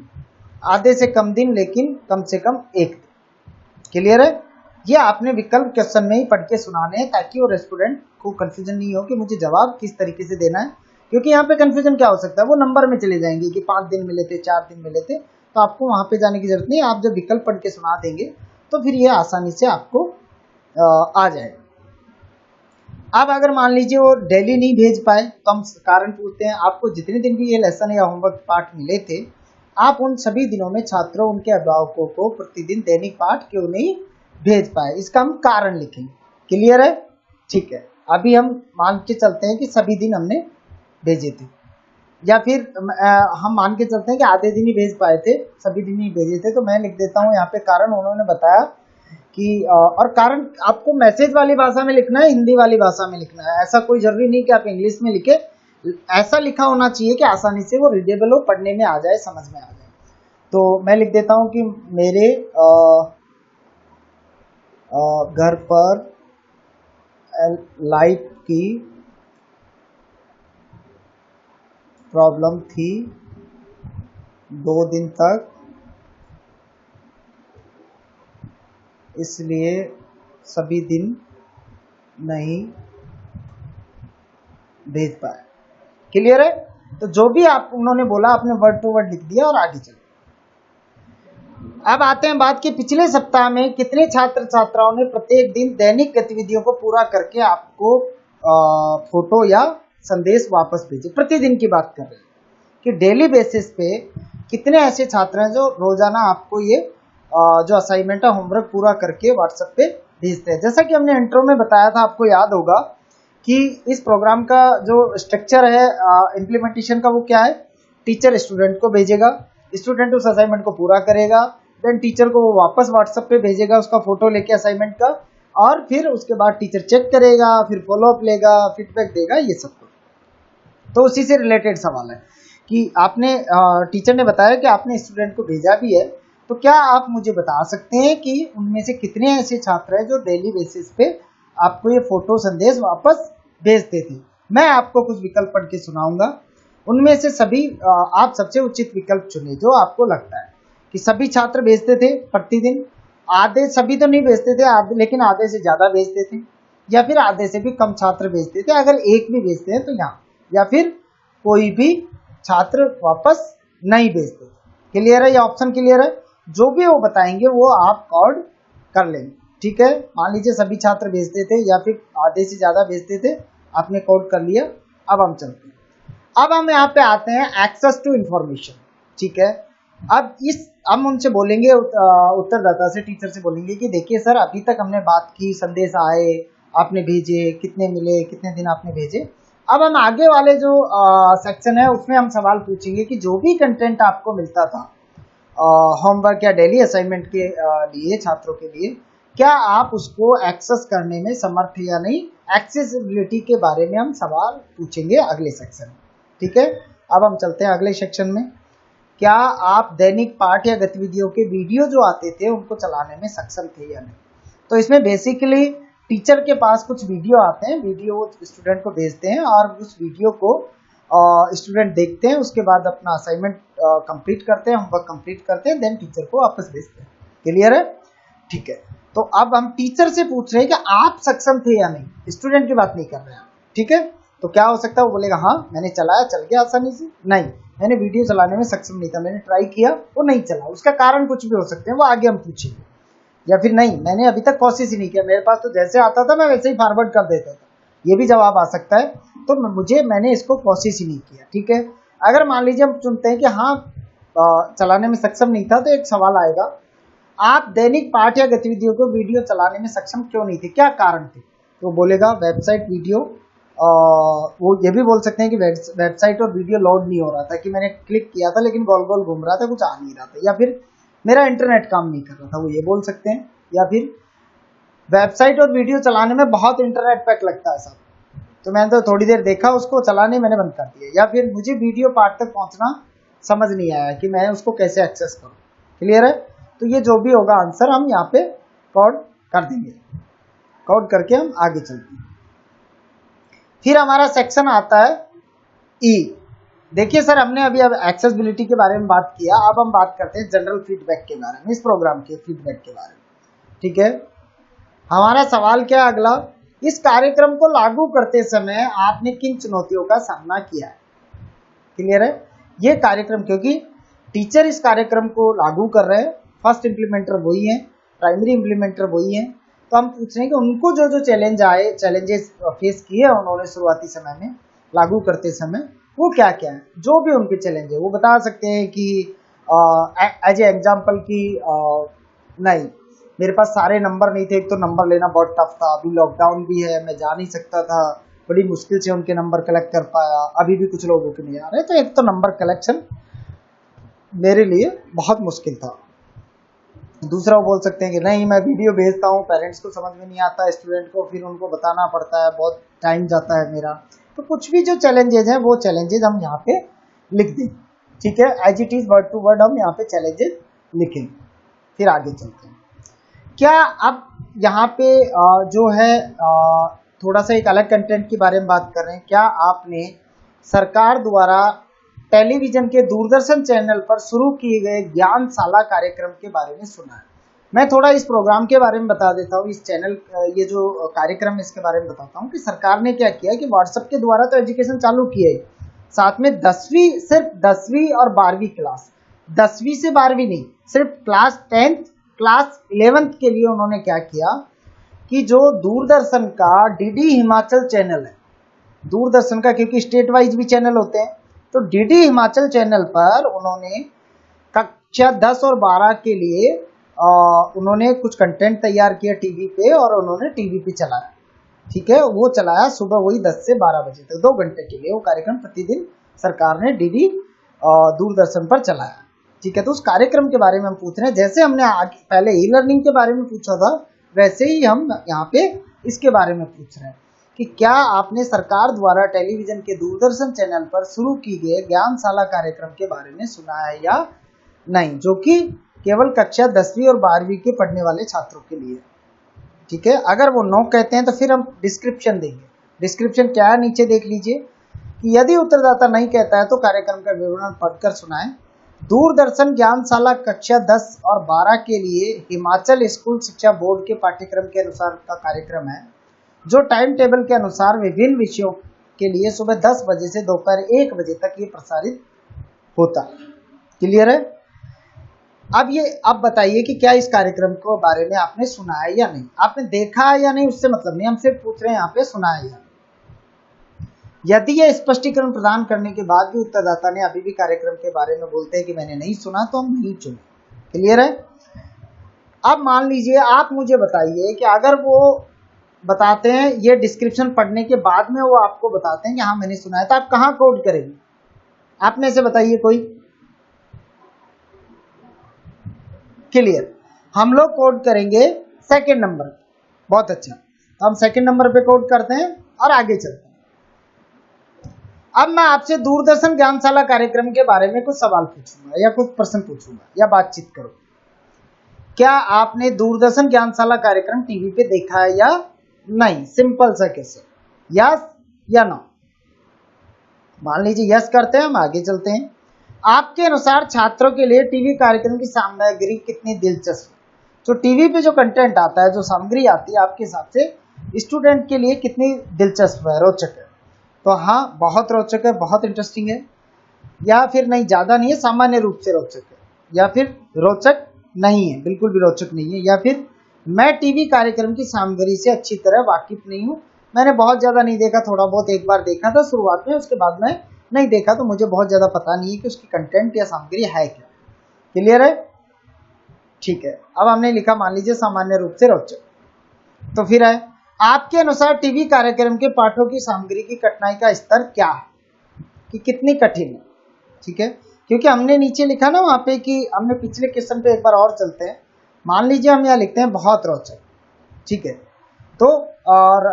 आधे से कम दिन लेकिन कम से कम एक दिन। क्लियर है? ये आपने विकल्प क्वेश्चन में ही पढ़ के सुनाने हैं ताकि वो रेस्टोरेंट को कंफ्यूजन नहीं हो कि मुझे जवाब किस तरीके से देना है, क्योंकि यहाँ पे कंफ्यूजन क्या हो सकता है, वो नंबर में चले जाएंगे कि 5 दिन मिले थे, 4 दिन मिले थे, तो आपको वहाँ पे जाने की जरूरत नहीं है। आप जब विकल्प पढ़ के सुना देंगे तो फिर ये आसानी से आपको आ जाएगा। अब अगर मान लीजिए वो डेली नहीं भेज पाए तो हम कारण पूछते हैं, आपको जितने दिन भी ये लेसन या होमवर्क पाठ मिले थे, आप उन सभी दिनों में छात्रों उनके अभिभावकों को प्रतिदिन दैनिक पाठ क्यों नहीं भेज पाए? इसका हम कारण लिखेंगे। क्लियर है? ठीक है, अभी हम मान के चलते हैं कि सभी दिन हमने भेजे थे, या फिर हम मान के चलते हैं कि आधे दिन ही भेज पाए थे, सभी दिन ही भेजे थे। तो मैं लिख देता हूँ यहाँ पे कारण उन्होंने बताया कि और कारण आपको मैसेज वाली भाषा में लिखना है, हिंदी वाली भाषा में लिखना है, ऐसा कोई जरूरी नहीं कि आप इंग्लिश में लिखे। ऐसा लिखा होना चाहिए कि आसानी से वो रीडेबल हो, पढ़ने में आ जाए, समझ में आ जाए। तो मैं लिख देता हूँ कि मेरे घर पर लाइट की प्रॉब्लम थी 2 दिन तक, इसलिए सभी दिन नहीं भेज पाए। क्लियर है? तो जो भी आप उन्होंने बोला आपने वर्ड टू वर्ड लिख दिया और आगे चले। अब आते हैं बात कि पिछले सप्ताह में कितने छात्र छात्राओं ने प्रत्येक दिन दैनिक गतिविधियों को पूरा करके आपको फोटो या संदेश वापस भेजे। प्रतिदिन की बात कर रहे हैं कि डेली बेसिस पे कितने ऐसे छात्र हैं जो रोजाना आपको ये जो असाइनमेंट है होमवर्क पूरा करके व्हाट्सएप पे भेजते हैं। जैसा कि हमने इंट्रो में बताया था, आपको याद होगा कि इस प्रोग्राम का जो स्ट्रक्चर है इम्प्लीमेंटेशन का, वो क्या है, टीचर स्टूडेंट को भेजेगा, स्टूडेंट उस असाइनमेंट को पूरा करेगा, देन टीचर को वो वापस व्हाट्सएप पे भेजेगा उसका फोटो लेके असाइनमेंट का, और फिर उसके बाद टीचर चेक करेगा, फिर फॉलोअप लेगा, फीडबैक देगा, ये सब कुछ। तो उसी से रिलेटेड सवाल है कि आपने टीचर ने बताया कि आपने स्टूडेंट को भेजा भी है, तो क्या आप मुझे बता सकते हैं कि उनमें से कितने ऐसे छात्र हैं जो डेली बेसिस पे आपको ये फोटो संदेश वापस भेजते थे। मैं आपको कुछ विकल्प पढ़ के सुनाऊंगा, उनमें से सभी आप सबसे उचित विकल्प चुने जो आपको लगता है कि सभी छात्र भेजते थे प्रतिदिन, आधे, सभी तो नहीं भेजते थे आधे, लेकिन आधे से ज्यादा भेजते थे, या फिर आधे से भी कम छात्र भेजते थे, अगर एक भी भेजते हैं तो यहाँ, या फिर कोई भी छात्र वापस नहीं भेजते। क्लियर है? ये ऑप्शन क्लियर है? जो भी वो बताएंगे वो आप कॉर्ड कर लेंगे, ठीक है। मान लीजिए सभी छात्र भेजते थे या फिर आधे से ज्यादा भेजते थे, आपने कॉर्ड कर लिया। अब हम चलते हैं, अब हम यहाँ पे आते हैं एक्सेस टू इंफॉर्मेशन, ठीक है। अब हम उनसे बोलेंगे, उत्तरदाता से, टीचर से बोलेंगे कि देखिए सर, अभी तक हमने बात की, संदेश आए, आपने भेजे, कितने मिले, कितने दिन आपने भेजे। अब हम आगे वाले जो सेक्शन है उसमें हम सवाल पूछेंगे कि जो भी कंटेंट आपको मिलता था होमवर्क या डेली असाइनमेंट के लिए छात्रों के लिए, क्या आप उसको एक्सेस करने में समर्थ या नहीं। एक्सेसिबिलिटी के बारे में हम सवाल पूछेंगे अगले सेक्शन में, ठीक है। अब हम चलते हैं अगले सेक्शन में। क्या आप दैनिक पाठ या गतिविधियों के वीडियो जो आते थे उनको चलाने में सक्षम थे या नहीं। तो इसमें बेसिकली टीचर के पास कुछ वीडियो आते हैं, वीडियो स्टूडेंट को भेजते हैं और उस वीडियो को स्टूडेंट देखते हैं, उसके बाद अपना असाइनमेंट कंप्लीट करते हैं, होमवर्क कंप्लीट करते हैं, देन टीचर को वापस भेजते हैं। क्लियर है? ठीक है। तो अब हम टीचर से पूछ रहे हैं कि आप सक्षम थे या नहीं, स्टूडेंट की बात नहीं कर रहे हैं, ठीक है। तो क्या हो सकता है, वो बोलेगा हाँ मैंने चलाया, चल गया आसानी से, नहीं मैंने वीडियो चलाने में सक्षम नहीं था, मैंने ट्राई किया वो नहीं चला, उसका कारण कुछ भी हो सकते हैं, वो आगे हम पूछेंगे। या फिर नहीं, मैंने अभी तक कोशिश ही नहीं किया, मेरे पास तो जैसे आता था मैं वैसे ही फॉरवर्ड कर देता था, ये भी जवाब आ सकता है। तो मैंने इसको कोशिश ही नहीं किया, ठीक है। अगर मान लीजिए हम चुनते हैं कि हाँ चलाने में सक्षम नहीं था, तो एक सवाल आएगा, आप दैनिक पाठ या गतिविधियों को वीडियो चलाने में सक्षम क्यों नहीं थे, क्या कारण थे। तो बोलेगा वेबसाइट, वीडियो, वो ये भी बोल सकते हैं कि वेबसाइट और वीडियो लोड नहीं हो रहा था, कि मैंने क्लिक किया था लेकिन गोल गोल घूम रहा था, कुछ आ नहीं रहा था, या फिर मेरा इंटरनेट काम नहीं कर रहा था, वो ये बोल सकते हैं। या फिर वेबसाइट और वीडियो चलाने में बहुत इंटरनेट पैक लगता है साहब, तो मैंने तो थोड़ी देर देखा उसको, चलाने मैंने बंद कर दिया। या फिर मुझे वीडियो पार्ट तक पहुंचना समझ नहीं आया कि मैं उसको कैसे एक्सेस करूं। क्लियर है? तो ये जो भी होगा आंसर हम यहाँ पे कोड कर देंगे, कोड करके हम आगे चलते हैं। फिर हमारा सेक्शन आता है ई। देखिए सर, हमने अभी अब एक्सेसिबिलिटी के बारे में बात किया, अब हम बात करते हैं जनरल फीडबैक के बारे में, इस प्रोग्राम के फीडबैक के बारे में, ठीक है। हमारा सवाल क्या है अगला, इस कार्यक्रम को लागू करते समय आपने किन चुनौतियों का सामना किया है। क्लियर है? ये कार्यक्रम, क्योंकि टीचर इस कार्यक्रम को लागू कर रहे हैं, फर्स्ट इम्प्लीमेंटर वही है, प्राइमरी इम्प्लीमेंटर वही है, तो हम पूछ रहे हैं कि उनको जो जो चैलेंजेस फेस किए उन्होंने शुरुआती समय में लागू करते समय, वो क्या क्या है, जो भी उनके चैलेंज है वो बता सकते हैं कि एज ए एग्जाम्पल की नहीं मेरे पास सारे नंबर नहीं थे, एक तो नंबर लेना बहुत टफ था, अभी लॉकडाउन भी है, मैं जा नहीं सकता था, बड़ी मुश्किल से उनके नंबर कलेक्ट कर पाया, अभी भी कुछ लोगों के नहीं आ रहे, तो एक तो नंबर कलेक्शन मेरे लिए बहुत मुश्किल था। दूसरा वो बोल सकते हैं कि नहीं मैं वीडियो भेजता हूँ, पेरेंट्स को समझ में नहीं आता, स्टूडेंट को फिर उनको बताना पड़ता है, बहुत टाइम जाता है मेरा। तो कुछ भी जो चैलेंजेज हैं वो चैलेंजेज हम यहाँ पे लिख दें, ठीक है। As it is word to word हम यहाँ पे चैलेंजेज लिखें, फिर आगे चलते हैं। क्या अब यहाँ पे जो है थोड़ा सा एक अलग कंटेंट के बारे में बात कर रहे हैं। क्या आपने सरकार द्वारा टेलीविजन के दूरदर्शन चैनल पर शुरू किए गए ज्ञानशाला कार्यक्रम के बारे में सुना है। मैं थोड़ा इस प्रोग्राम के बारे में बता देता हूँ, इस चैनल ये जो कार्यक्रम इसके बारे में बताता हूँ कि सरकार ने क्या किया कि व्हाट्सएप के द्वारा तो एजुकेशन चालू किया है, साथ में 10वीं, सिर्फ 10वीं और 12वीं क्लास 10वीं से 12वीं नहीं, सिर्फ क्लास 10th क्लास 11th के लिए उन्होंने क्या किया कि जो दूरदर्शन का डीडी हिमाचल चैनल है, दूरदर्शन का, क्योंकि स्टेट वाइज भी चैनल होते हैं, तो डीडी हिमाचल चैनल पर उन्होंने कक्षा 10 और 12 के लिए उन्होंने कुछ कंटेंट तैयार किया टीवी पे, और उन्होंने टीवी पे चलाया। ठीक है, वो चलाया सुबह वही 10 से 12 बजे तक, 2 घंटे के लिए वो कार्यक्रम प्रतिदिन सरकार ने डीडी दूरदर्शन पर चलाया। ठीक है, तो उस कार्यक्रम के बारे में हम पूछ रहे हैं। जैसे हमने पहले ई लर्निंग के बारे में पूछा था, वैसे ही हम यहाँ पे इसके बारे में पूछ रहे हैं कि क्या आपने सरकार द्वारा टेलीविजन के दूरदर्शन चैनल पर शुरू की गए ज्ञानशाला कार्यक्रम के बारे में सुना है या नहीं, जो कि केवल कक्षा 10वीं और 12वीं के पढ़ने वाले छात्रों के लिए। ठीक है, अगर वो नो कहते हैं तो फिर हम डिस्क्रिप्शन देंगे। डिस्क्रिप्शन क्या है नीचे देख लीजिए कि यदि उत्तरदाता नहीं कहता है तो कार्यक्रम का विवरण पढ़कर सुनाएं। दूरदर्शन ज्ञानशाला कक्षा 10 और 12 के लिए हिमाचल स्कूल शिक्षा बोर्ड के पाठ्यक्रम के अनुसार का कार्यक्रम है, जो टाइम टेबल के अनुसार विभिन्न विषयों के लिए सुबह 10 बजे से दोपहर 1 बजे तक ये प्रसारित होता। क्लियर है? अब बताइए कि क्या इस कार्यक्रम के बारे में आपने सुना है या नहीं, आपने देखा है या नहीं, उससे मतलब नहीं, हम सिर्फ पूछ रहे हैं यहाँ पे सुना है या नहीं। यदि यह स्पष्टीकरण प्रदान करने के बाद भी उत्तरदाता ने अभी भी कार्यक्रम के बारे में बोलते हैं कि मैंने नहीं सुना, तो हम नहीं चुने। क्लियर है? अब मान लीजिए आप मुझे बताइए कि अगर वो बताते हैं, ये डिस्क्रिप्शन पढ़ने के बाद में वो आपको बताते हैं कि हाँ मैंने सुना है, तो आप कहाँ कोड करेंगे? आप में से बताइए कोई। क्लियर, हम लोग कोड करेंगे सेकंड नंबर। बहुत अच्छा, तो हम सेकंड नंबर पे कोड करते हैं और आगे चलते हैं। अब मैं आपसे दूरदर्शन ज्ञानशाला कार्यक्रम के बारे में कुछ सवाल पूछूंगा या कुछ प्रश्न पूछूंगा या बातचीत करूंगा। क्या आपने दूरदर्शन ज्ञानशाला कार्यक्रम टीवी पे देखा है या नहीं? सिंपल सा कैसे, यस या नो। मान लीजिए यस करते हैं, हम आगे चलते हैं। आपके अनुसार छात्रों के लिए टीवी कार्यक्रम की सामग्री कितनी दिलचस्प है? जो टीवी पे जो कंटेंट आता है, जो सामग्री आती है, आपके हिसाब से स्टूडेंट के लिए कितनी दिलचस्प है, रोचक है? तो हाँ, बहुत रोचक है, बहुत इंटरेस्टिंग है, या फिर नहीं, ज्यादा नहीं है, सामान्य रूप से रोचक है, या फिर रोचक नहीं है, बिल्कुल भी रोचक नहीं है, या फिर मैं टीवी कार्यक्रम की सामग्री से अच्छी तरह वाकिफ नहीं हूँ, मैंने बहुत ज्यादा नहीं देखा, थोड़ा बहुत एक बार देखा था शुरुआत में, उसके बाद में नहीं देखा, तो मुझे बहुत ज्यादा पता नहीं है कि उसकी कंटेंट या सामग्री है क्या। क्लियर है? ठीक है, अब हमने लिखा मान लीजिए सामान्य रूप से रोचक। तो फिर है, आपके अनुसार टीवी कार्यक्रम के पाठों की सामग्री की कठिनाई का स्तर क्या है, कि कितनी कठिन है? ठीक है, क्योंकि हमने नीचे लिखा ना वहां पे कि हमने पिछले क्वेश्चन पे एक बार और चलते हैं। मान लीजिए हम यहाँ लिखते हैं बहुत रोचक। ठीक है, तो और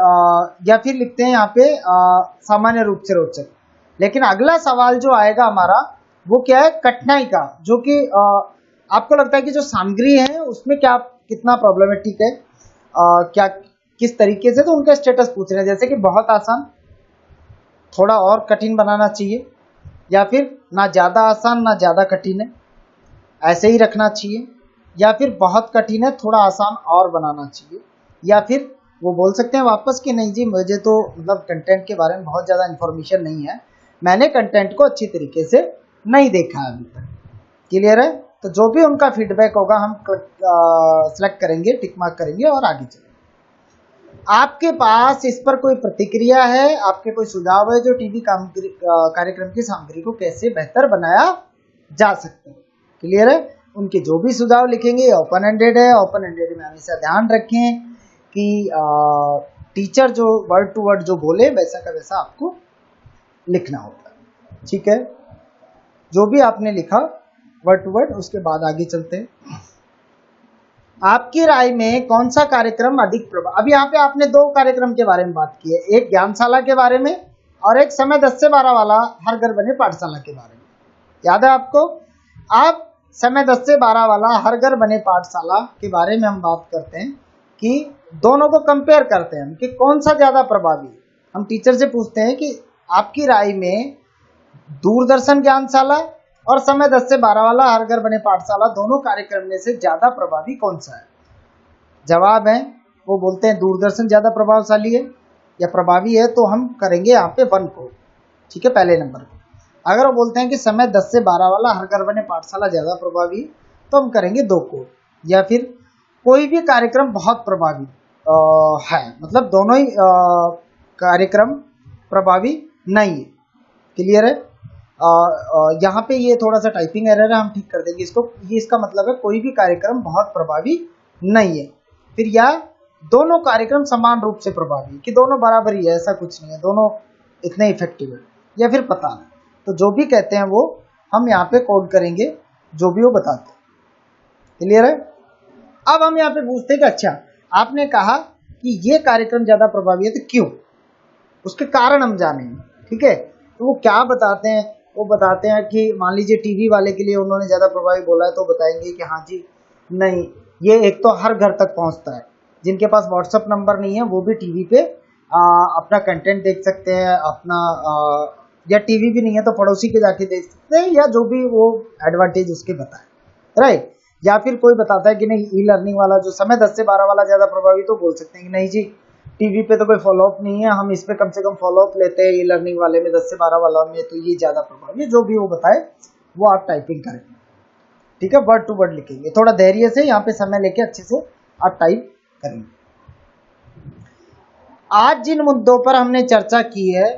या फिर लिखते हैं यहाँ पे सामान्य रूप से रोचक। लेकिन अगला सवाल जो आएगा हमारा वो क्या है? कठिनाई का, जो कि आपको लगता है कि जो सामग्री है उसमें क्या कितना प्रॉब्लम है। ठीक है, क्या किस तरीके से, तो उनका स्टेटस पूछ रहे हैं, जैसे कि बहुत आसान, थोड़ा और कठिन बनाना चाहिए, या फिर ना ज़्यादा आसान ना ज़्यादा कठिन है, ऐसे ही रखना चाहिए, या फिर बहुत कठिन है थोड़ा आसान और बनाना चाहिए, या फिर वो बोल सकते हैं वापस कि नहीं जी मुझे तो मतलब कंटेंट के बारे में बहुत ज़्यादा इन्फॉर्मेशन नहीं है, मैंने कंटेंट को अच्छी तरीके से नहीं देखा अभी तक। क्लियर है? तो जो भी उनका फीडबैक होगा हम सेलेक्ट करेंगे, टिक मार्क करेंगे और आगे चलेंगे। आपके पास इस पर कोई प्रतिक्रिया है, आपके कोई सुझाव है जो टीवी कार्यक्रम की सामग्री को कैसे बेहतर बनाया जा सकता है? क्लियर है? उनके जो भी सुझाव लिखेंगे ओपन एंडेड है। ओपन एंडेड में हमेशा ध्यान रखें कि टीचर जो वर्ड टू वर्ड जो बोले वैसा का वैसा आपको लिखना होता है। ठीक है, जो भी आपने लिखा वर्ड टू वर्ड, उसके बाद आगे चलते हैं। आपकी राय में कौन सा कार्यक्रम अधिक प्रभाव? अब यहाँ पे आपने 2 कार्यक्रम के बारे में बात की है, एक ज्ञानशाला के बारे में और एक समय 10 से 12 वाला हर घर बने पाठशाला के बारे में। याद है आपको? आप समय 10 से 12 वाला हर घर बने पाठशाला के बारे में हम बात करते हैं कि दोनों को कंपेयर करते हैं कि कौन सा ज्यादा प्रभावी है। हम टीचर से पूछते हैं कि आपकी राय में दूरदर्शन ज्ञानशाला और समय 10 से 12 वाला हर घर बने पाठशाला दोनों कार्यक्रम में से ज्यादा प्रभावी कौन सा है? जवाब है, वो बोलते हैं दूरदर्शन ज्यादा प्रभावशाली है या प्रभावी है, तो हम करेंगे यहाँ पे 1 को। ठीक है, पहले नंबर पे। अगर वो बोलते हैं कि समय 10 से 12 वाला हर घर बने पाठशाला ज़्यादा प्रभावी है, तो हम करेंगे 2 कोड। या फिर कोई भी कार्यक्रम बहुत प्रभावी है, मतलब दोनों ही कार्यक्रम प्रभावी नहीं है। क्लियर है? यहाँ पे ये थोड़ा सा टाइपिंग एरर है, हम ठीक कर देंगे इसको। ये इसका मतलब है कोई भी कार्यक्रम बहुत प्रभावी नहीं है। फिर या दोनों कार्यक्रम समान रूप से प्रभावी, कि दोनों बराबर ही है, ऐसा कुछ नहीं है, दोनों इतने इफेक्टिव है, या फिर पता नहीं। तो जो भी कहते हैं वो हम यहाँ पे कोड करेंगे, जो भी वो बताते हैं। क्लियर है? अब हम यहाँ पे पूछते हैं कि अच्छा, आपने कहा कि ये कार्यक्रम ज्यादा प्रभावी है, तो क्यों? उसके कारण हम जानेंगे। ठीक है? तो वो क्या बताते हैं? वो बताते हैं कि मान लीजिए टीवी वाले के लिए उन्होंने ज्यादा प्रभावी बोला है, तो बताएंगे कि हाँ जी, नहीं, ये एक तो हर घर तक पहुंचता है। जिनके पास व्हाट्सएप नंबर नहीं है वो भी टीवी पे अपना कंटेंट देख सकते हैं, अपना या टीवी भी नहीं है तो पड़ोसी के जाके देख सकते हैं, या जो भी वो एडवांटेज उसके बताए। राइट? या फिर कोई बताता है कि नहीं, ई लर्निंग वाला जो समय 10 से 12 वाला ज्यादा प्रभावी, तो बोल सकते हैं कि नहीं जी, टीवी पे तो कोई फॉलोअप नहीं है, हम इस पे कम से कम फॉलोअप लेते हैं, ई लर्निंग वाले में 10 से 12 वाला में तो ये ज्यादा प्रभावी है। जो भी वो बताए वो आप टाइपिंग करेंगे। ठीक है? वर्ड टू वर्ड लिखेंगे, थोड़ा धैर्य से यहाँ पे समय लेके अच्छे से आप टाइप करेंगे। आज जिन मुद्दों पर हमने चर्चा की है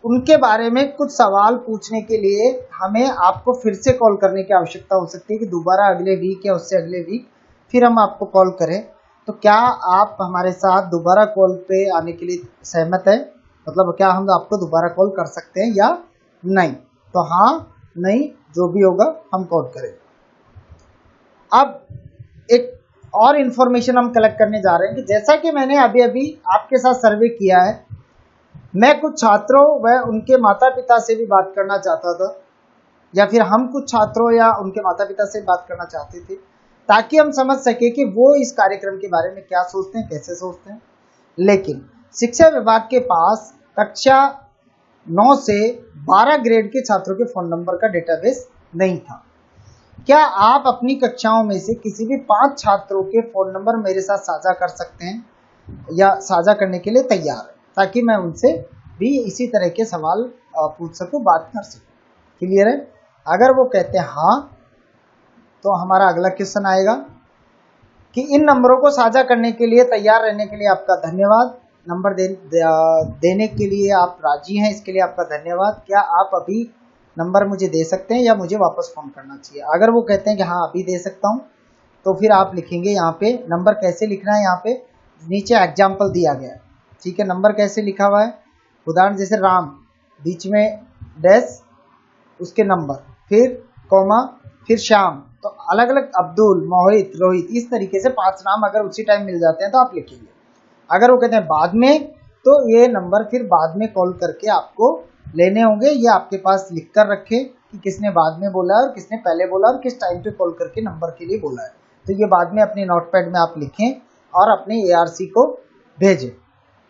उनके बारे में कुछ सवाल पूछने के लिए हमें आपको फिर से कॉल करने की आवश्यकता हो सकती है, कि दोबारा अगले वीक या उससे अगले वीक फिर हम आपको कॉल करें। तो क्या आप हमारे साथ दोबारा कॉल पे आने के लिए सहमत है? मतलब क्या हम आपको दोबारा कॉल कर सकते हैं या नहीं? तो हाँ, नहीं, जो भी होगा हम कॉल करेंगे। अब एक और इन्फॉर्मेशन हम कलेक्ट करने जा रहे हैं, कि जैसा कि मैंने अभी अभी आपके साथ सर्वे किया है, मैं कुछ छात्रों व उनके माता पिता से भी बात करना चाहता था, या फिर हम कुछ छात्रों या उनके माता पिता से बात करना चाहते थे, ताकि हम समझ सके कि वो इस कार्यक्रम के बारे में क्या सोचते हैं, कैसे सोचते हैं। लेकिन शिक्षा विभाग के पास कक्षा 9 से 12 ग्रेड के छात्रों के फोन नंबर का डेटाबेस नहीं था। क्या आप अपनी कक्षाओं में से किसी भी 5 छात्रों के फोन नंबर मेरे साथ साझा कर सकते हैं, या साझा करने के लिए तैयार है, ताकि मैं उनसे भी इसी तरह के सवाल पूछ सकूं, बात कर सकूं। क्लियर है? अगर वो कहते हैं हाँ, तो हमारा अगला क्वेश्चन आएगा कि इन नंबरों को साझा करने के लिए तैयार रहने के लिए आपका धन्यवाद। नंबर देने के लिए आप राजी हैं, इसके लिए आपका धन्यवाद। क्या आप अभी नंबर मुझे दे सकते हैं या मुझे वापस फ़ोन करना चाहिए? अगर वो कहते हैं कि हाँ अभी दे सकता हूँ, तो फिर आप लिखेंगे यहाँ पे नंबर कैसे लिखना है। यहाँ पे नीचे एग्जाम्पल दिया गया है। ठीक है? नंबर कैसे लिखा हुआ है, उदाहरण जैसे राम, बीच में डैश, उसके नंबर, फिर कॉमा, फिर श्याम, तो अलग अलग अब्दुल, मोहित, रोहित, इस तरीके से 5 नाम अगर उसी टाइम मिल जाते हैं तो आप लिखेंगे। अगर वो कहते हैं बाद में, तो ये नंबर फिर बाद में कॉल करके आपको लेने होंगे। ये आपके पास लिख कर रखें कि किसने बाद में बोला और किसने पहले बोला और किस टाइम पे कॉल करके नंबर के लिए बोला है। तो ये बाद में अपने नोटपैड में आप लिखें और अपने ARC को भेजें।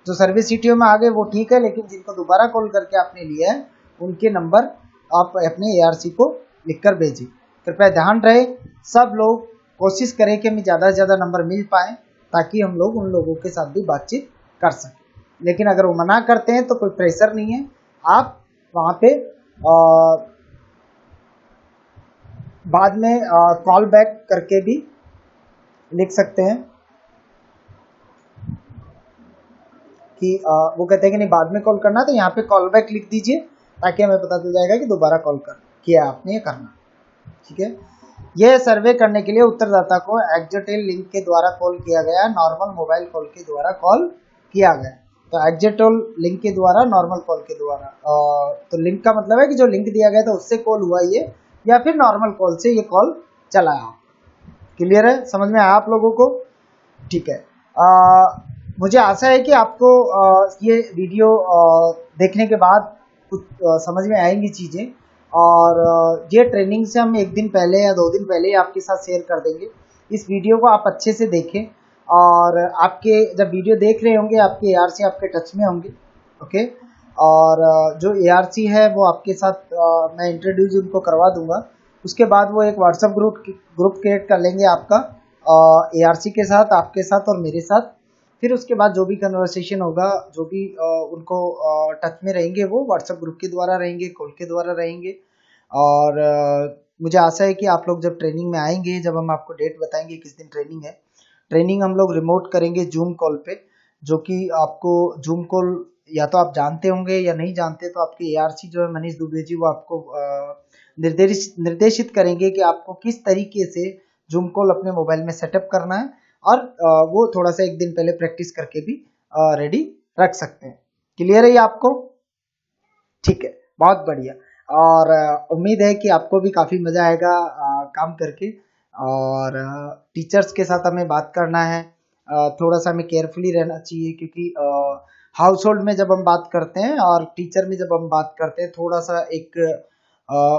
जो सर्विस सीटीओ में आ गए वो ठीक है, लेकिन जिनको दोबारा कॉल करके आपने लिया है उनके नंबर आप अपने ARC को लिखकर भेजें। कृपया ध्यान रहे, सब लोग कोशिश करें कि हमें ज़्यादा से ज़्यादा नंबर मिल पाए, ताकि हम लोग उन लोगों के साथ भी बातचीत कर सकें। लेकिन अगर वो मना करते हैं तो कोई प्रेशर नहीं है, आप वहाँ पे बाद में कॉल बैक करके भी लिख सकते हैं कि वो कहते हैं कि नहीं बाद में कॉल करना, तो यहाँ पे कॉल बैक लिख दीजिए, ताकि हमें पता चल जाएगा कि दोबारा कॉल किया आपने, ये करना। ठीक है? यह सर्वे करने के लिए उत्तरदाता को एक्जेटेल लिंक के द्वारा कॉल किया गया, नॉर्मल मोबाइल कॉल के द्वारा कॉल किया गया। तो एक्जेटेल लिंक के द्वारा, नॉर्मल कॉल के द्वारा, तो लिंक का मतलब है कि जो लिंक दिया गया था उससे कॉल हुआ ये, या फिर नॉर्मल कॉल से ये कॉल चला है। क्लियर है? समझ में आया आप लोगों को? ठीक है। मुझे आशा है कि आपको ये वीडियो देखने के बाद कुछ समझ में आएंगी चीज़ें, और ये ट्रेनिंग से हम 1 दिन पहले या 2 दिन पहले आपके साथ शेयर कर देंगे। इस वीडियो को आप अच्छे से देखें, और आपके जब वीडियो देख रहे होंगे आपके ARC आपके टच में होंगे। ओके? और जो ARC है वो आपके साथ मैं इंट्रोड्यूस उनको करवा दूंगा। उसके बाद वो एक व्हाट्सएप ग्रुप क्रिएट कर लेंगे आपका ARC के साथ, आपके साथ और मेरे साथ। फिर उसके बाद जो भी कन्वर्सेशन होगा, जो भी उनको टच में रहेंगे वो व्हाट्सएप ग्रुप के द्वारा रहेंगे, कॉल के द्वारा रहेंगे। और मुझे आशा है कि आप लोग जब ट्रेनिंग में आएंगे, जब हम आपको डेट बताएंगे किस दिन ट्रेनिंग है, ट्रेनिंग हम लोग रिमोट करेंगे जूम कॉल पे, जो कि आपको जूम कॉल या तो आप जानते होंगे या नहीं जानते, तो आपके एआरसी जो है मनीष दुबे जी, वो आपको निर्देशित करेंगे कि आपको किस तरीके से जूम कॉल अपने मोबाइल में सेटअप करना है। और वो थोड़ा सा एक दिन पहले प्रैक्टिस करके भी रेडी रख सकते हैं। क्लियर है ये आपको? ठीक है, बहुत बढ़िया। और उम्मीद है कि आपको भी काफ़ी मज़ा आएगा काम करके। और टीचर्स के साथ हमें बात करना है, थोड़ा सा हमें केयरफुली रहना चाहिए, क्योंकि हाउस होल्ड में जब हम बात करते हैं और टीचर में जब हम बात करते हैं, थोड़ा सा एक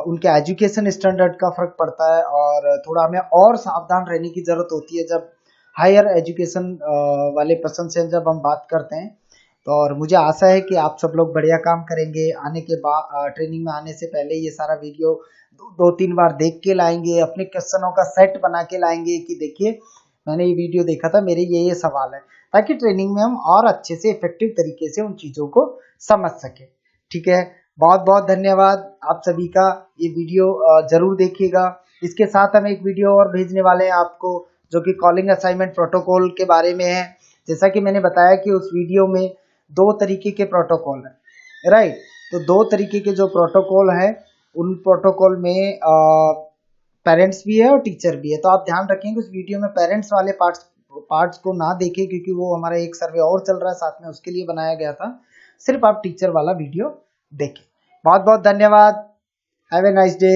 उनके एजुकेशन स्टैंडर्ड का फर्क पड़ता है, और थोड़ा हमें और सावधान रहने की ज़रूरत होती है जब हायर एजुकेशन वाले पर्सन से जब हम बात करते हैं। तो और मुझे आशा है कि आप सब लोग बढ़िया काम करेंगे। आने के बाद ट्रेनिंग में आने से पहले ये सारा वीडियो दो तीन बार देख के लाएंगे, अपने क्वेश्चनों का सेट बना के लाएंगे कि देखिए मैंने ये वीडियो देखा था, मेरे ये सवाल है, ताकि ट्रेनिंग में हम और अच्छे से इफेक्टिव तरीके से उन चीज़ों को समझ सके। ठीक है, बहुत बहुत धन्यवाद आप सभी का। ये वीडियो जरूर देखिएगा। इसके साथ हम एक वीडियो और भेजने वाले हैं आपको, जो कि कॉलिंग असाइनमेंट प्रोटोकॉल के बारे में है। जैसा कि मैंने बताया कि उस वीडियो में दो तरीके के प्रोटोकॉल है, राइट। तो दो तरीके के जो प्रोटोकॉल है, उन प्रोटोकॉल में पेरेंट्स भी है और टीचर भी है। तो आप ध्यान रखेंगे उस वीडियो में पेरेंट्स वाले पार्ट्स को ना देखें, क्योंकि वो हमारा एक सर्वे और चल रहा है साथ में, उसके लिए बनाया गया था। सिर्फ आप टीचर वाला वीडियो देखें। बहुत बहुत धन्यवाद। Have a nice day.